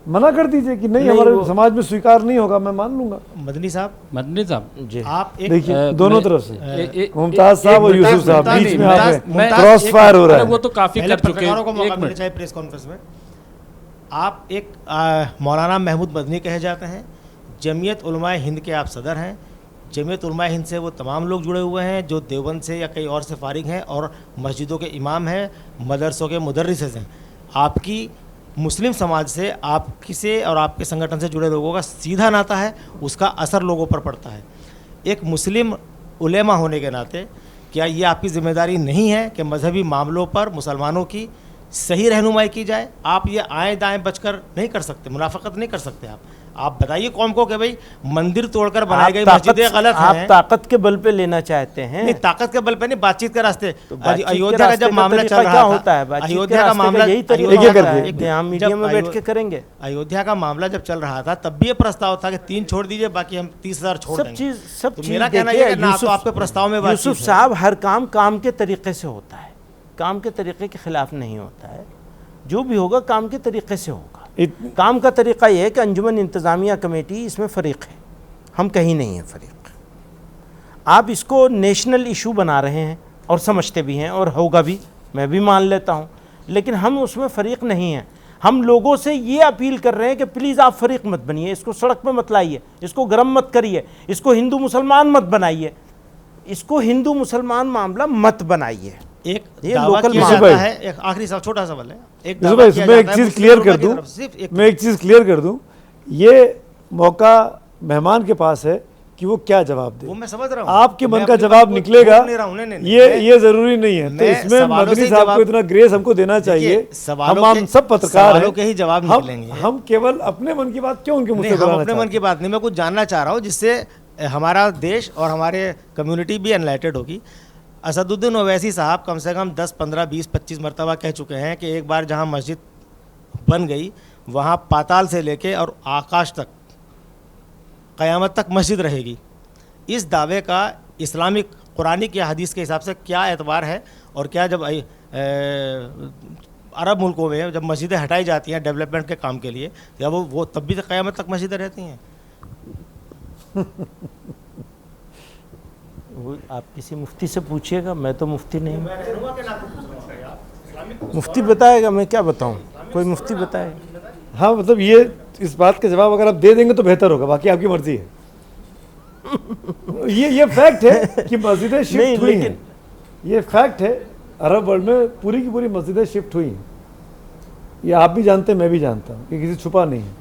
मना कर दीजिए कि नहीं, नहीं, हमारे समाज में स्वीकार नहीं होगा, मैं मान लूंगा। मदनी साहब, मदनी साहब जी, आप एक देखिए दोनों मैं- तरफ से, एक मुमताज साहब और यूसुफ साहब बीच में आप क्रॉस फायर हो रहा अरे है। वो तो काफी पहले कर चुके पत्रकारों को हैं। मौका एक मिलना मिनट, चाहिए प्रेस कॉन्फ्रेंस में। आप एक मौलाना महमूद मदनी कहे जाते हैं, जमीयत उलमाए हिंद के आप सदर हैं। जमीयत उलमाए हिंद से वो तमाम लोग जुड़े हुए हैं जो देवबंद से या कहीं और से फारिग हैं, और मस्जिदों के इमाम हैं, मदरसों के मुदर्रिस हैं। आपकी मुस्लिम समाज से, आपकी से और आपके संगठन से जुड़े लोगों का सीधा नाता है, उसका असर लोगों पर पड़ता है। एक मुस्लिम उलेमा होने के नाते क्या ये आपकी जिम्मेदारी नहीं है कि मजहबी मामलों पर मुसलमानों की सही रहनुमाई की जाए? आप ये आएँ दाएँ बचकर नहीं कर सकते, मुनाफकत नहीं कर सकते। आप बताइए कौम को कि भाई मंदिर तोड़कर बनाई गई मस्जिदें गलत हैं। आप ताकत के बल पे लेना चाहते हैं? नहीं, ताकत के बल पे नहीं, बातचीत के रास्ते। तो बातचीत के अयोध्या का रास्ते जब मामला तरीका चल रहा क्या था, होता है? बातचीत के अयोध्या का रास्ते मामला, एक यही एक तरीका करके, है कि यहाँ मीडिया में बैठ के करेंगे। अयोध्या का मामला जब चल रहा था तब भी ये प्रस्ताव था कि 3 छोड़ दीजिए, बाकी हम 30,000 छोड़ देंगे। सब तो चीज मेरा कहना देखिए, ये है कि ना तो आपके प्रस्ताव में बातचीत यूसुफ है। साहब, हर काम काम के तरीके से होता है, काम के तरीके के खिलाफ नहीं होता है। जो भी होगा काम के तरीके से होगा। काम का तरीका यह है कि अंजुमन इंतज़ामिया कमेटी इसमें फ़रीक है, हम कहीं नहीं हैं फ़रीक। आप इसको नेशनल इशू बना रहे हैं और समझते भी हैं, और होगा भी, मैं भी मान लेता हूँ, लेकिन हम उसमें फ़रीक नहीं हैं। हम लोगों से ये अपील कर रहे हैं कि प्लीज़ आप फ़रीक मत बनिए, इसको सड़क पे मत लाइए, इसको गर्म मत करिए, इसको हिंदू मुसलमान मत बनाइए, इसको हिंदू मुसलमान मामला मत बनाइए। एक ये दावा लोकल किया मामला जाता है। है, एक आखिरी सवाल, छोटा सवाल है, एक यूसुफ दावा भाई, किया इसमें एक जाता है चीज़ मुस्लिम क्लियर उलमा कर की दूं, तरफ से, सिर्फ एक मैं एक चीज़ क्लियर कर दूं, ये मौका मेहमान के पास है कि वो क्या जवाब दे। वो मैं समझ रहा हूँ, आपके मैं मन का अपनी जवाब बात को निकलेगा, रोक नहीं रहा हूँ, नहीं, नहीं, ये ज़रूरी नहीं है। तो मैं इसमें सवालों मदनी से साहब जवाब- को इतना ग्रेस हमको देना चाहिए। देखिए, सवालों हम के- सब पत्रकार सवालों हैं, के ही जवाब निकलेंगे। हम केवल अपने मन की बात क्यों उनके मुझसे नहीं, हम बुलाना अपने मन चाहते की बात नहीं, मैं कुछ जानना चाह रहा हूँ जिससे हमारा देश और हमारे कम्युनिटी भी एनलाइटेड होगी। असदुद्दीन ओवैसी साहब कम से कम 10, 15, 20, 25 मरतबा कह चुके हैं कि एक बार जहाँ मस्जिद बन गई वहाँ पाताल से लेके और आकाश तक, क़यामत तक मस्जिद रहेगी। इस दावे का इस्लामिक कुरानिक या हदीस के हिसाब से क्या एतबार है? और क्या जब अरब मुल्कों में जब मस्जिदें हटाई जाती हैं डेवलपमेंट के काम के लिए, या वो तब भी क़यामत तक मस्जिदें रहती हैं? वो आप किसी मुफ्ती से पूछिएगा, मैं तो मुफ्ती नहीं हूँ। मुफ्ती बताएगा, मैं क्या बताऊँ, कोई मुफ्ती बताएगा। हाँ, मतलब ये इस बात का जवाब अगर आप दे देंगे तो बेहतर होगा, बाकी आपकी मर्जी है। ये फैक्ट है कि मस्जिदें शिफ्ट हुई हैं, ये फैक्ट है, अरब वर्ल्ड में पूरी की पूरी मस्जिदें शिफ्ट हुई हैं। ये आप भी जानते हैं, मैं भी जानता हूँ, ये किसी छुपा नहीं है।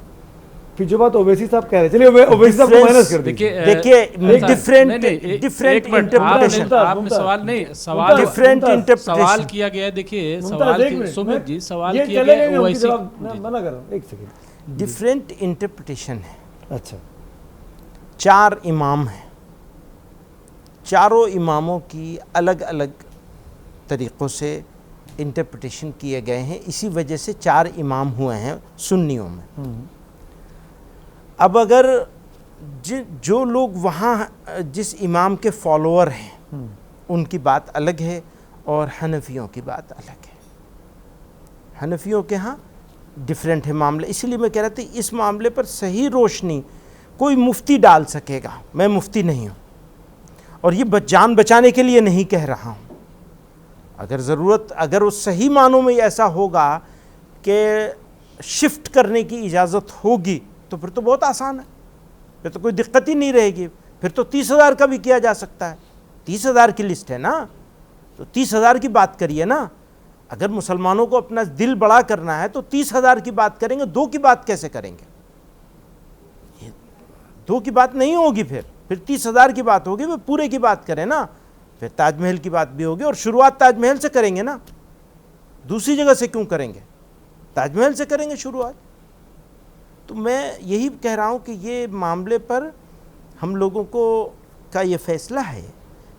फिर जो बात ओवैसी साहब कह रहे, चलिए ओवैसी साहब को माइनस कर दीजिए। देखिए डिफरेंट इंटरप्रिटेशन, आपने सवाल नहीं, सवाल डिफरेंट इंटरप्रिटेशन सवाल किया गया है। देखिए सवाल सुमित जी सवाल किया गया है ओवैसी, मना कर रहा हूं, एक सेकंड। डिफरेंट इंटरप्रिटेशन है। अच्छा, 4 इमाम हैं, चारों इमामों की अलग अलग तरीक़ों से इंटरप्रिटेशन किए गए हैं, इसी वजह से 4 इमाम हुए हैं सुन्नियों में। अब अगर जो लोग वहाँ जिस इमाम के फॉलोअर हैं उनकी बात अलग है और हनफियों की बात अलग है। हनफियों के यहाँ डिफरेंट है मामले, इसलिए मैं कह रहा था इस मामले पर सही रोशनी कोई मुफ्ती डाल सकेगा। मैं मुफ्ती नहीं हूँ और ये जान बचाने के लिए नहीं कह रहा हूँ। अगर ज़रूरत, अगर उस सही मानों में ऐसा होगा कि शिफ्ट करने की इजाज़त होगी तो फिर तो बहुत आसान है, फिर तो कोई दिक्कत ही नहीं रहेगी। फिर तो 30,000 का भी किया जा सकता है। 30,000 की लिस्ट है ना, तो 30,000 की बात करिए ना। अगर मुसलमानों को अपना दिल बड़ा करना है तो 30,000 की बात करेंगे, 2 की बात कैसे करेंगे? 2 की बात नहीं होगी, फिर 30,000 की बात होगी। फिर पूरे की बात करें ना, फिर ताजमहल की बात भी होगी और शुरुआत ताजमहल से करेंगे ना, दूसरी जगह से क्यों करेंगे? ताजमहल से करेंगे शुरुआत। तो मैं यही कह रहा हूँ कि ये मामले पर हम लोगों को का ये फ़ैसला है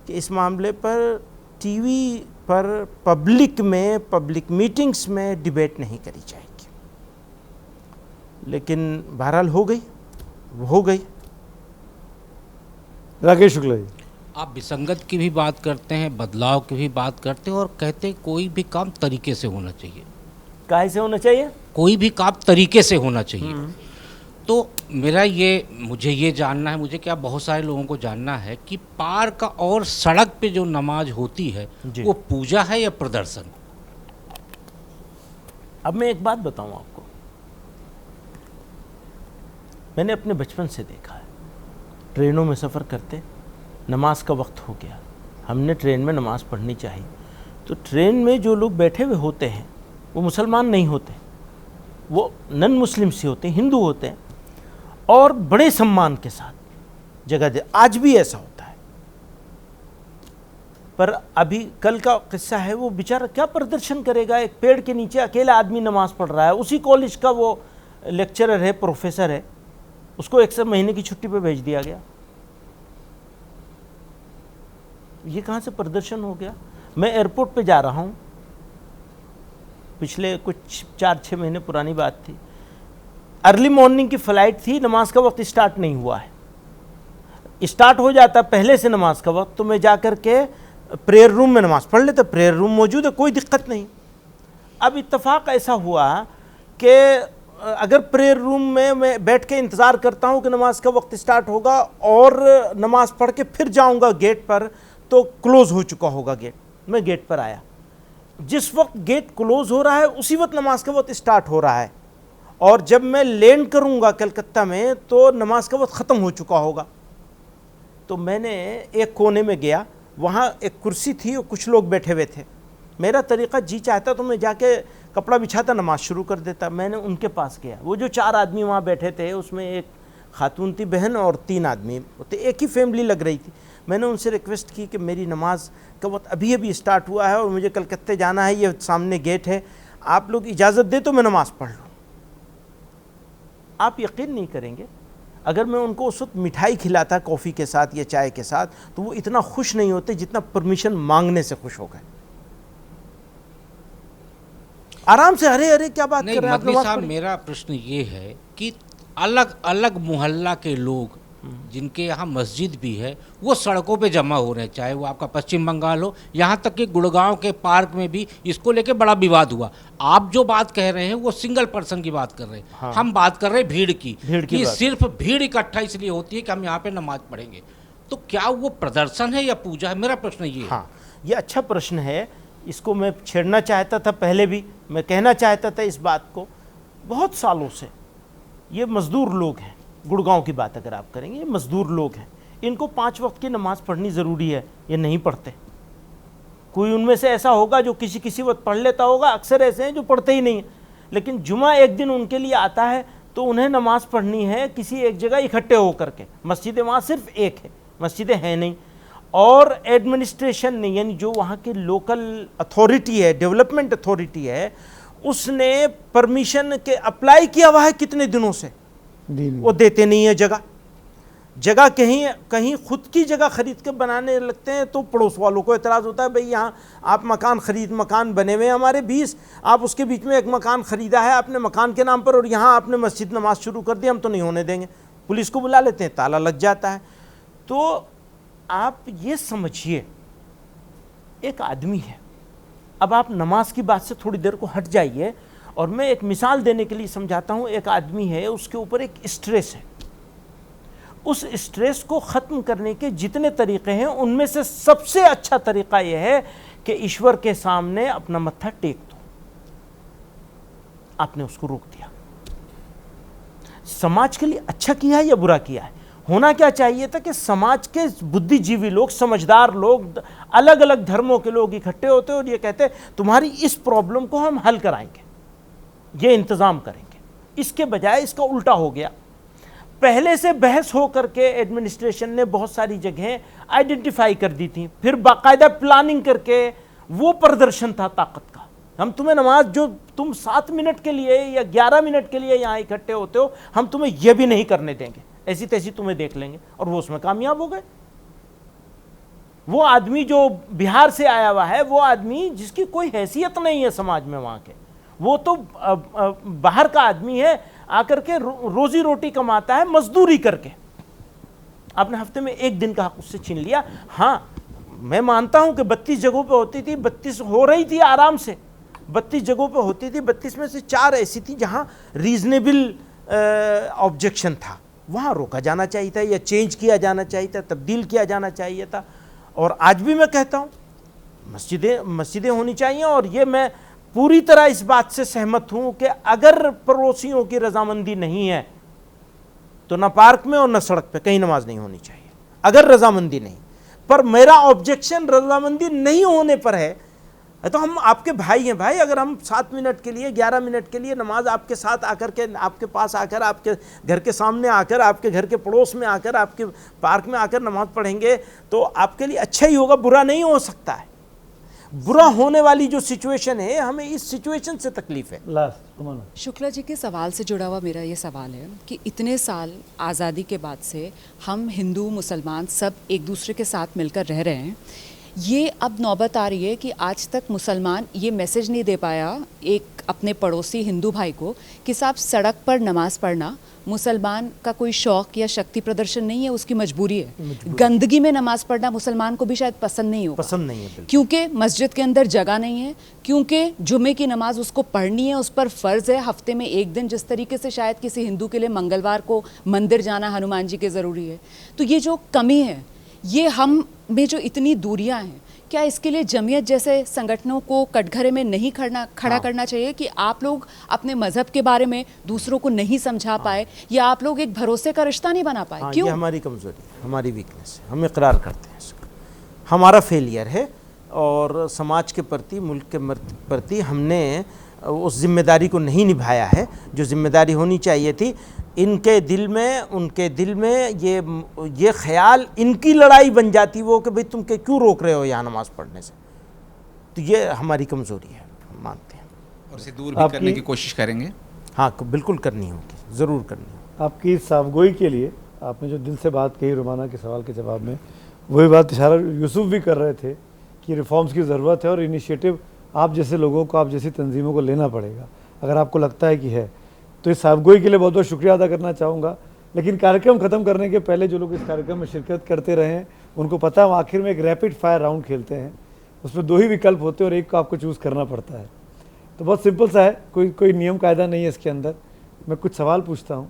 कि इस मामले पर टीवी पर पब्लिक में, पब्लिक मीटिंग्स में डिबेट नहीं करी जाएगी। लेकिन बहरहाल हो गई। राकेश शुक्ला जी, आप विसंगत की भी बात करते हैं, बदलाव की भी बात करते हैं और कहते हैं कोई भी काम तरीके से होना चाहिए। काहे से होना चाहिए? कोई भी काम तरीके से होना चाहिए। तो मुझे ये जानना है, मुझे क्या बहुत सारे लोगों को जानना है कि पार्क और सड़क पे जो नमाज होती है वो पूजा है या प्रदर्शन? अब मैं एक बात बताऊं आपको, मैंने अपने बचपन से देखा है, ट्रेनों में सफ़र करते, नमाज का वक्त हो गया, हमने ट्रेन में नमाज पढ़नी चाहिए, तो ट्रेन में जो लोग बैठे हुए होते हैं वो मुसलमान नहीं होते, वो नन मुस्लिम से होते हैं, हिंदू होते हैं, और बड़े सम्मान के साथ जगह दे। आज भी ऐसा होता है। पर अभी कल का किस्सा है, वो बेचारा क्या प्रदर्शन करेगा? एक पेड़ के नीचे अकेला आदमी नमाज पढ़ रहा है, उसी कॉलेज का वो लेक्चरर है, प्रोफेसर है, उसको 1 महीने की छुट्टी पे भेज दिया गया। ये कहाँ से प्रदर्शन हो गया? मैं एयरपोर्ट पे जा रहा हूँ, पिछले कुछ 4-6 महीने पुरानी बात थी, अर्ली मॉर्निंग की फ़्लाइट थी, नमाज का वक्त स्टार्ट नहीं हुआ है। स्टार्ट हो जाता पहले से नमाज का वक्त तो मैं जा कर के प्रेयर रूम में नमाज पढ़ लेता, प्रेयर रूम मौजूद है, कोई दिक्कत नहीं। अब इत्तेफाक ऐसा हुआ कि अगर प्रेयर रूम में मैं बैठ के इंतज़ार करता हूँ कि नमाज का वक्त स्टार्ट होगा और नमाज पढ़ के फिर जाऊँगा गेट पर, तो क्लोज़ हो चुका होगा गेट। मैं गेट पर आया, जिस वक्त गेट क्लोज़ हो रहा है उसी वक्त नमाज का वक्त स्टार्ट हो रहा है, और जब मैं लैंड करूँगा कलकत्ता में तो नमाज का वक्त ख़त्म हो चुका होगा। तो मैंने एक कोने में गया, वहाँ एक कुर्सी थी और कुछ लोग बैठे हुए थे। मेरा तरीक़ा जी चाहता तो मैं जाके कपड़ा बिछाता, नमाज शुरू कर देता। मैंने उनके पास गया, वो जो 4 आदमी वहाँ बैठे थे उसमें एक खातून थी, बहन, और 3 आदमी होते, एक ही फैमिली लग रही थी। मैंने उनसे रिक्वेस्ट की कि मेरी नमाज का वक्त अभी अभी स्टार्ट हुआ है और मुझे कलकत्ते जाना है, ये सामने गेट है, आप लोग इजाज़त दे तो मैं नमाज़ पढ़ लूँ। आप यकीन नहीं करेंगे, अगर मैं उनको उस वक्त मिठाई खिलाता कॉफ़ी के साथ या चाय के साथ, तो वो इतना खुश नहीं होते जितना परमिशन मांगने से खुश हो गए। आराम से, अरे अरे क्या बात कर रहे हैं आप? मदनी साहब, मेरा प्रश्न ये है कि अलग अलग मोहल्ला के लोग जिनके यहाँ मस्जिद भी है वो सड़कों पे जमा हो रहे हैं, चाहे वो आपका पश्चिम बंगाल हो, यहाँ तक कि गुड़गांव के पार्क में भी इसको लेके बड़ा विवाद हुआ। आप जो बात कह रहे हैं वो सिंगल पर्सन की बात कर रहे हैं, हाँ। हम बात कर रहे हैं भीड़ की कि सिर्फ भीड़ इकट्ठा इसलिए होती है कि हम यहाँ पे नमाज पढ़ेंगे। तो क्या वो प्रदर्शन है या पूजा है? मेरा प्रश्न ये है। हाँ, ये अच्छा प्रश्न है, इसको मैं छेड़ना चाहता था, पहले भी मैं कहना चाहता था इस बात को। बहुत सालों से ये मज़दूर लोग हैं, गुड़गांव की बात अगर आप करेंगे, ये मज़दूर लोग हैं, इनको 5 वक्त की नमाज़ पढ़नी ज़रूरी है, ये नहीं पढ़ते। कोई उनमें से ऐसा होगा जो किसी वक्त पढ़ लेता होगा, अक्सर ऐसे हैं जो पढ़ते ही नहीं हैं, लेकिन जुमा एक दिन उनके लिए आता है तो उन्हें नमाज पढ़नी है किसी एक जगह इकट्ठे होकर के। मस्जिदें वहाँ सिर्फ एक है, मस्जिदें हैं नहीं। और एडमिनिस्ट्रेशन ने, यानी जो वहाँ की लोकल अथॉरिटी है, डेवलपमेंट अथॉरिटी है, उसने परमिशन के अप्लाई किया हुआ है कितने दिनों से, वो देते नहीं है जगह। जगह कहीं कहीं खुद की जगह खरीद के बनाने लगते हैं तो पड़ोस वालों को एतराज़ होता है, भाई यहाँ आप मकान बने हुए हैं हमारे 20, आप उसके बीच में एक मकान ख़रीदा है आपने मकान के नाम पर और यहाँ आपने मस्जिद नमाज शुरू कर दी, हम तो नहीं होने देंगे। पुलिस को बुला लेते हैं, ताला लग जाता है। तो आप ये समझिए एक आदमी है, अब आप नमाज की बात से थोड़ी देर को हट जाइए और मैं एक मिसाल देने के लिए समझाता हूँ। एक आदमी है, उसके ऊपर एक स्ट्रेस है, उस स्ट्रेस को ख़त्म करने के जितने तरीक़े हैं उनमें से सबसे अच्छा तरीक़ा यह है कि ईश्वर के सामने अपना मत्था टेक दो। आपने उसको रोक दिया, समाज के लिए अच्छा किया है या बुरा किया है? होना क्या चाहिए था कि समाज के बुद्धिजीवी लोग, समझदार लोग, अलग अलग धर्मों के लोग इकट्ठे होते और ये कहते तुम्हारी इस प्रॉब्लम को हम हल कराएंगे, ये इंतज़ाम करेंगे। इसके बजाय इसका उल्टा हो गया। पहले से बहस हो करके एडमिनिस्ट्रेशन ने बहुत सारी जगहें आइडेंटिफाई कर दी थी, फिर बाकायदा प्लानिंग करके वो प्रदर्शन था ताकत का। हम तुम्हें नमाज, जो तुम 7 मिनट के लिए या 11 मिनट के लिए यहाँ इकट्ठे होते हो, हम तुम्हें यह भी नहीं करने देंगे, ऐसी तैसी तुम्हें देख लेंगे। और वो उसमें कामयाब हो गए। वो आदमी जो बिहार से आया हुआ है, वो आदमी जिसकी कोई हैसियत नहीं है समाज में वहाँ के, वो तो बाहर का आदमी है, आकर के रोजी रोटी कमाता है मजदूरी करके। आपने हफ्ते में एक दिन का हक उससे छीन लिया। हाँ, मैं मानता हूं कि 32 जगहों पे होती थी, 32 हो रही थी आराम से, 32 जगहों पे होती थी, 32 में से 4 ऐसी थी जहां रीजनेबल ऑब्जेक्शन था, वहां रोका जाना चाहिए था या चेंज किया जाना चाहिए था, तब्दील किया जाना चाहिए था। और आज भी मैं कहता हूं मस्जिदें होनी चाहिए। और ये मैं पूरी तरह इस बात से सहमत हूं कि अगर पड़ोसियों की रजामंदी नहीं है तो ना पार्क में और ना सड़क पे कहीं नमाज नहीं होनी चाहिए, अगर रजामंदी नहीं। पर मेरा ऑब्जेक्शन रजामंदी नहीं होने पर है। तो हम आपके भाई हैं भाई, अगर हम 7 मिनट के लिए, 11 मिनट के लिए नमाज आपके साथ आकर के, आपके पास आकर, आपके घर के सामने आकर, आपके घर के पड़ोस में आकर, आपके पार्क में आकर नमाज पढ़ेंगे तो आपके लिए अच्छा ही होगा, बुरा नहीं हो सकता है। बुरा होने वाली जो सिचुएशन है, हमें इस सिचुएशन से तकलीफ है। शुक्ला जी के सवाल से जुड़ा हुआ मेरा ये सवाल है कि इतने साल आज़ादी के बाद से हम हिंदू मुसलमान सब एक दूसरे के साथ मिलकर रह रहे हैं। ये अब नौबत आ रही है कि आज तक मुसलमान ये मैसेज नहीं दे पाया एक अपने पड़ोसी हिंदू भाई को कि साहब सड़क पर नमाज़ पढ़ना मुसलमान का कोई शौक़ या शक्ति प्रदर्शन नहीं है, उसकी मजबूरी है। गंदगी में नमाज़ पढ़ना मुसलमान को भी शायद पसंद नहीं हो, पसंद नहीं है, क्योंकि मस्जिद के अंदर जगह नहीं है, क्योंकि जुमे की नमाज उसको पढ़नी है, उस पर फ़र्ज़ है हफ्ते में एक दिन, जिस तरीके से शायद किसी हिंदू के लिए मंगलवार को मंदिर जाना हनुमान जी के ज़रूरी है। तो ये जो कमी है, ये हम में जो इतनी दूरियां हैं, क्या इसके लिए जमीयत जैसे संगठनों को कटघरे में नहीं खड़ा करना चाहिए कि आप लोग अपने मजहब के बारे में दूसरों को नहीं समझा पाए, या आप लोग एक भरोसे का रिश्ता नहीं बना पाए? क्यों? ये हमारी कमजोरी है, हमारी वीकनेस है, हम इकरार करते हैं इसको, हमारा फेलियर है। और समाज के प्रति, मुल्क के प्रति हमने उस जिम्मेदारी को नहीं निभाया है जो जिम्मेदारी होनी चाहिए थी। उनके दिल में ये ख्याल, इनकी लड़ाई बन जाती वो कि भाई तुम क्यों रोक रहे हो यहाँ नमाज पढ़ने से। तो ये हमारी कमज़ोरी है, हम मानते हैं, और इसे दूर भी करने की कोशिश करेंगे। हाँ, बिल्कुल करनी होगी, ज़रूर करनी होगी। आपकी साफगोई के लिए आपने जो दिल से बात कही रुमाना के सवाल के जवाब में, वही बात इशारा यूसुफ भी कर रहे थे कि रिफॉर्म्स की ज़रूरत है और इनिशिएटिव आप जैसे लोगों को, आप जैसी तंजीमों को लेना पड़ेगा अगर आपको लगता है कि है। तो इस साफगोई के लिए बहुत बहुत शुक्रिया अदा करना चाहूँगा। लेकिन कार्यक्रम ख़त्म करने के पहले जो लोग इस कार्यक्रम में शिरकत करते रहे हैं उनको पता है हम आखिर में एक रैपिड फायर राउंड खेलते हैं, उसमें 2 ही विकल्प होते हैं और एक को आपको चूज़ करना पड़ता है। तो बहुत सिंपल सा है, कोई नियम कायदा नहीं है इसके अंदर। मैं कुछ सवाल पूछता हूँ,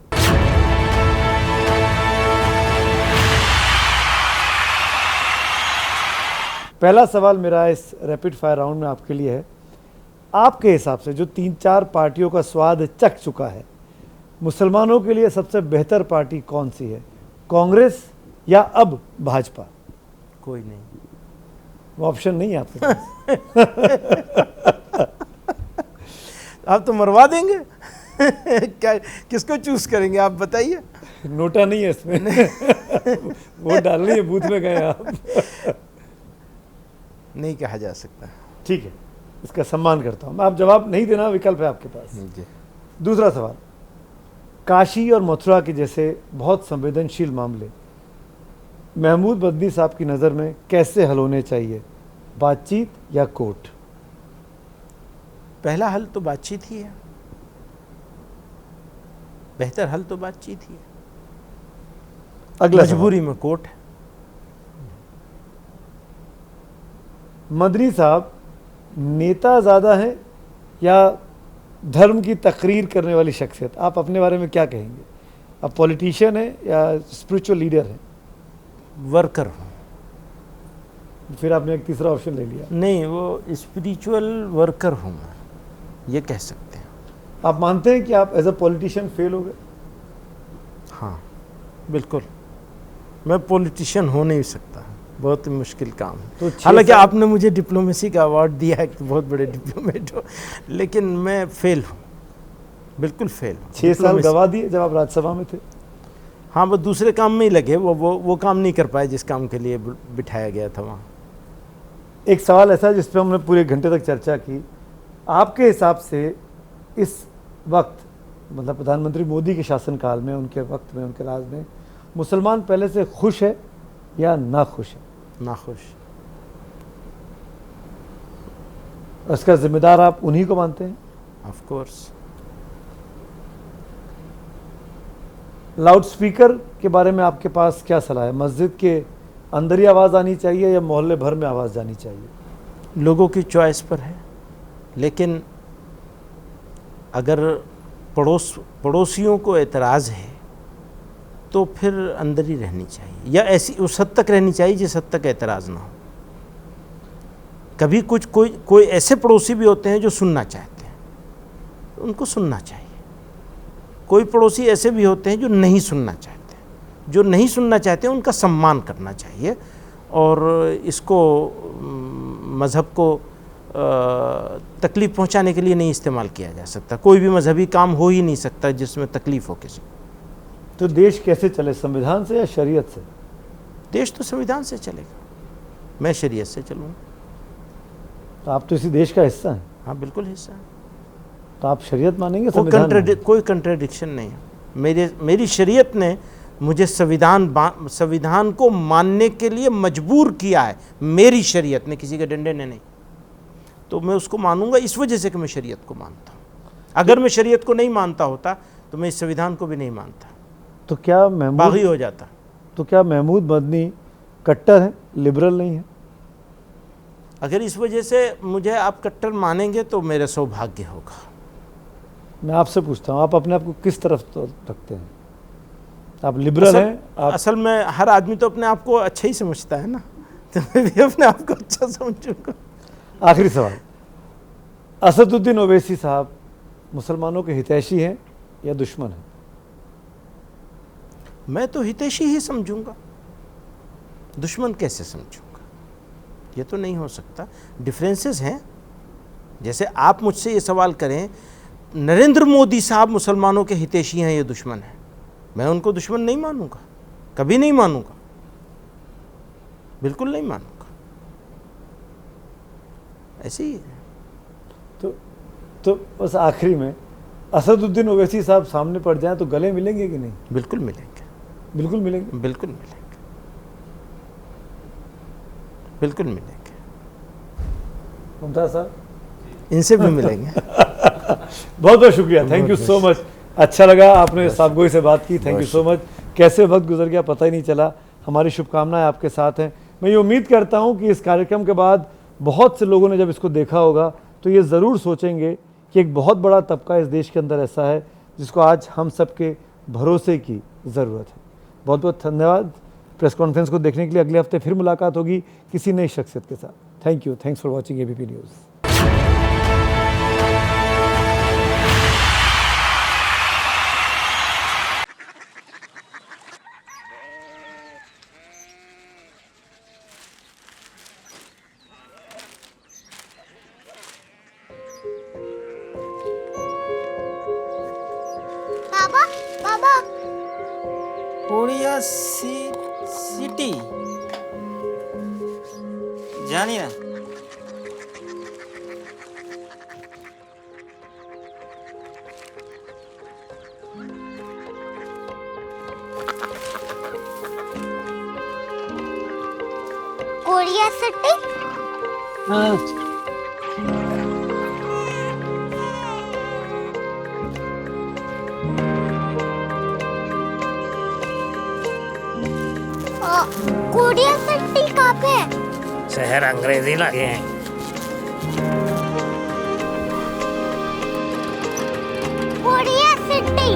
पहला सवाल मेरा इस रैपिड फायर राउंड में आपके लिए है। आपके हिसाब से जो 3-4 पार्टियों का स्वाद चख चुका है, मुसलमानों के लिए सबसे बेहतर पार्टी कौन सी है? कांग्रेस या अब भाजपा? कोई नहीं, वो ऑप्शन नहीं है आपके पास। आप तो मरवा देंगे। क्या किसको चूज करेंगे आप बताइए। नोटा नहीं है इसमें। वो डालनी है, बूथ में गए आप। नहीं कहा जा सकता। ठीक है, इसका सम्मान करता हूं। आप जवाब नहीं देना, विकल्प है आपके पास। जी। दूसरा सवाल, काशी और मथुरा के जैसे बहुत संवेदनशील मामले महमूद मदनी साहब की नज़र में कैसे हल होने चाहिए, बातचीत या कोर्ट? पहला हल तो बातचीत ही है, बेहतर हल तो बातचीत ही है। अगला मजबूरी में कोर्ट है। मदनी साहब नेता ज़्यादा हैं या धर्म की तकरीर करने वाली शख्सियत? आप अपने बारे में क्या कहेंगे? आप पॉलिटिशियन हैं या स्पिरिचुअल लीडर हैं? वर्कर हूँ। फिर आपने एक तीसरा ऑप्शन ले लिया। नहीं, वो स्पिरिचुअल वर्कर हूँ मैं, ये कह सकते हैं। आप मानते हैं कि आप एज अ पॉलिटिशियन फेल हो गए? हाँ बिल्कुल, मैं पॉलिटिशियन हो नहीं सकता, बहुत मुश्किल काम है। तो हालांकि आपने मुझे डिप्लोमेसी का अवार्ड दिया है कि बहुत बड़े डिप्लोमेट हो, लेकिन मैं फेल हूँ, बिल्कुल फेल हूँ। 6 साल गवा दिए जब आप राज्यसभा में थे। हाँ, वो दूसरे काम में ही लगे, वो काम नहीं कर पाए जिस काम के लिए बिठाया गया था वहाँ। एक सवाल ऐसा है जिस पर हमने पूरे घंटे तक चर्चा की। आपके हिसाब से इस वक्त, मतलब प्रधानमंत्री मोदी के शासनकाल में, उनके वक्त में, उनके राज में, मुसलमान पहले से खुश है या नाखुश है? नाखुश। इसका जिम्मेदार आप उन्हीं को मानते हैं? Of course. लाउड स्पीकर के बारे में आपके पास क्या सलाह है? मस्जिद के अंदर ही आवाज़ आनी चाहिए या मोहल्ले भर में आवाज़ जानी चाहिए? लोगों की चॉइस पर है, लेकिन अगर पड़ोसियों को एतराज़ है तो फिर अंदर ही रहनी चाहिए, या ऐसी उस हद तक रहनी चाहिए जिस हद तक एतराज़ ना हो। कभी कोई ऐसे पड़ोसी भी होते हैं जो सुनना चाहते हैं, उनको सुनना चाहिए। कोई पड़ोसी ऐसे भी होते हैं जो नहीं सुनना चाहते हैं। जो नहीं सुनना चाहते हैं उनका सम्मान करना चाहिए, और इसको मज़हब को तकलीफ़ पहुंचाने के लिए नहीं इस्तेमाल किया जा सकता। कोई भी मजहबी काम हो ही नहीं सकता जिसमें तकलीफ़ हो किसी। तो देश कैसे चले, संविधान से या शरीयत से? देश तो संविधान से चलेगा, मैं शरीयत से चलूँगा। तो आप तो इसी देश का हिस्सा हैं। हाँ बिल्कुल हिस्सा है। तो आप शरीयत मानेंगे? संविधान कोई कंट्राडिक्शन नहीं है। मेरी शरीयत ने मुझे संविधान को मानने के लिए मजबूर किया है, मेरी शरीयत ने, किसी के डंडे ने नहीं। तो मैं उसको मानूंगा इस वजह से कि मैं शरीयत को मानता हूँ। अगर मैं शरीयत को नहीं मानता होता तो मैं इस संविधान को भी नहीं मानता, तो क्या बागी हो जाता। तो क्या महमूद मदनी कट्टर है, लिबरल नहीं है? अगर इस वजह से मुझे आप कट्टर मानेंगे तो मेरा सौभाग्य होगा। मैं आपसे पूछता हूँ, आप अपने आप को किस तरफ तो रखते हैं? आप लिबरल हैं? असल में हर आदमी तो अपने आप को अच्छा ही समझता है ना, तो मैं भी अपने आप को अच्छा समझूंगा। आखिरी सवाल, असदुद्दीन ओवैसी साहब मुसलमानों के हितैषी हैं या दुश्मन हैं? मैं तो हितैषी ही समझूंगा, दुश्मन कैसे समझूंगा? ये तो नहीं हो सकता। डिफरेंसेस हैं। जैसे आप मुझसे ये सवाल करें, नरेंद्र मोदी साहब मुसलमानों के हितैषी हैं या दुश्मन हैं, मैं उनको दुश्मन नहीं मानूंगा, कभी नहीं मानूंगा, बिल्कुल नहीं मानूंगा। ऐसे ही है। तो बस आखिरी में, असदुद्दीन ओवैसी साहब सामने पड़ जाएं तो गले मिलेंगे कि नहीं? बिल्कुल मिलेंगे। बिल्कुल मिलेंगे। बिल्कुल मिलेंगे। बिल्कुल मिलेंगे। मुमताज साहब, इनसे भी मिलेंगे। बहुत बहुत शुक्रिया, थैंक यू सो मच। अच्छा लगा आपने साहबगोई से बात की, थैंक यू सो मच। कैसे वक्त गुजर गया पता ही नहीं चला। हमारी शुभकामनाएं आपके साथ हैं। मैं ये उम्मीद करता हूं कि इस कार्यक्रम के बाद बहुत से लोगों ने जब इसको देखा होगा तो ये ज़रूर सोचेंगे कि एक बहुत बड़ा तबका इस देश के अंदर ऐसा है जिसको आज हम सब के भरोसे की ज़रूरत है। बहुत बहुत धन्यवाद। प्रेस कॉन्फ्रेंस को देखने के लिए अगले हफ्ते फिर मुलाकात होगी किसी नई शख्सियत के साथ। Thank you, thanks for watching ABP news. Korea city जानी ना। Korea city? हाँ। कोरिया सिटी कहाँ पे है? शहर अंग्रेजी लगे हैं। Korea city.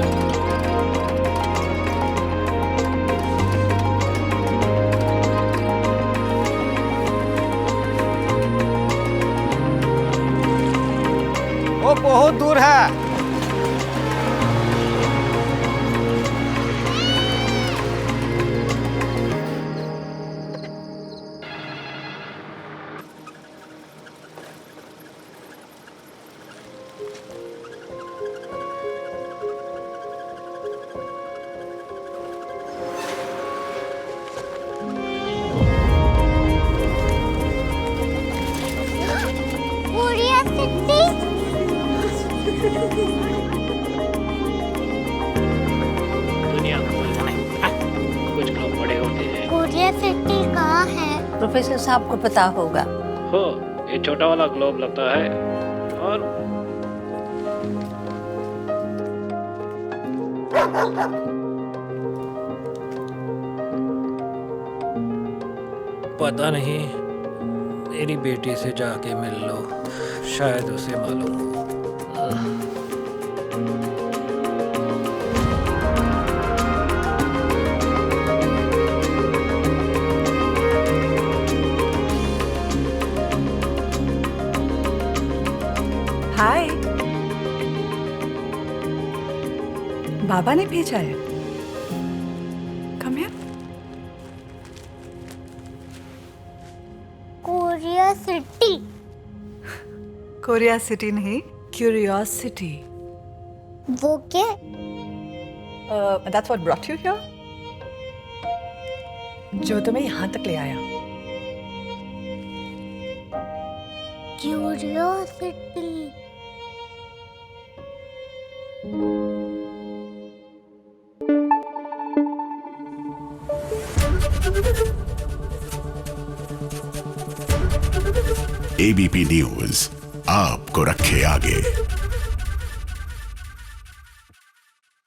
वो बहुत दूर है। Korea city. दुनिया को कुछ लोग बड़े होते हैं। कोरिया सिटी कहाँ है? प्रोफेसर साहब को पता होगा। हो, ये छोटा वाला ग्लोब लगता है और पता नहीं, मेरी बेटी से जाके मिल लो, शायद उसे मालूम हो। हाय, बाबा ने भेजा है। Come here. Korea city. Korea city नहीं, क्यूरियोसिटी। वो क्या? That's what brought you here? जो तुम्हें यहाँ तक ले आया। क्यूरियोसिटी। ABP न्यूज़ आपको रखे आगे।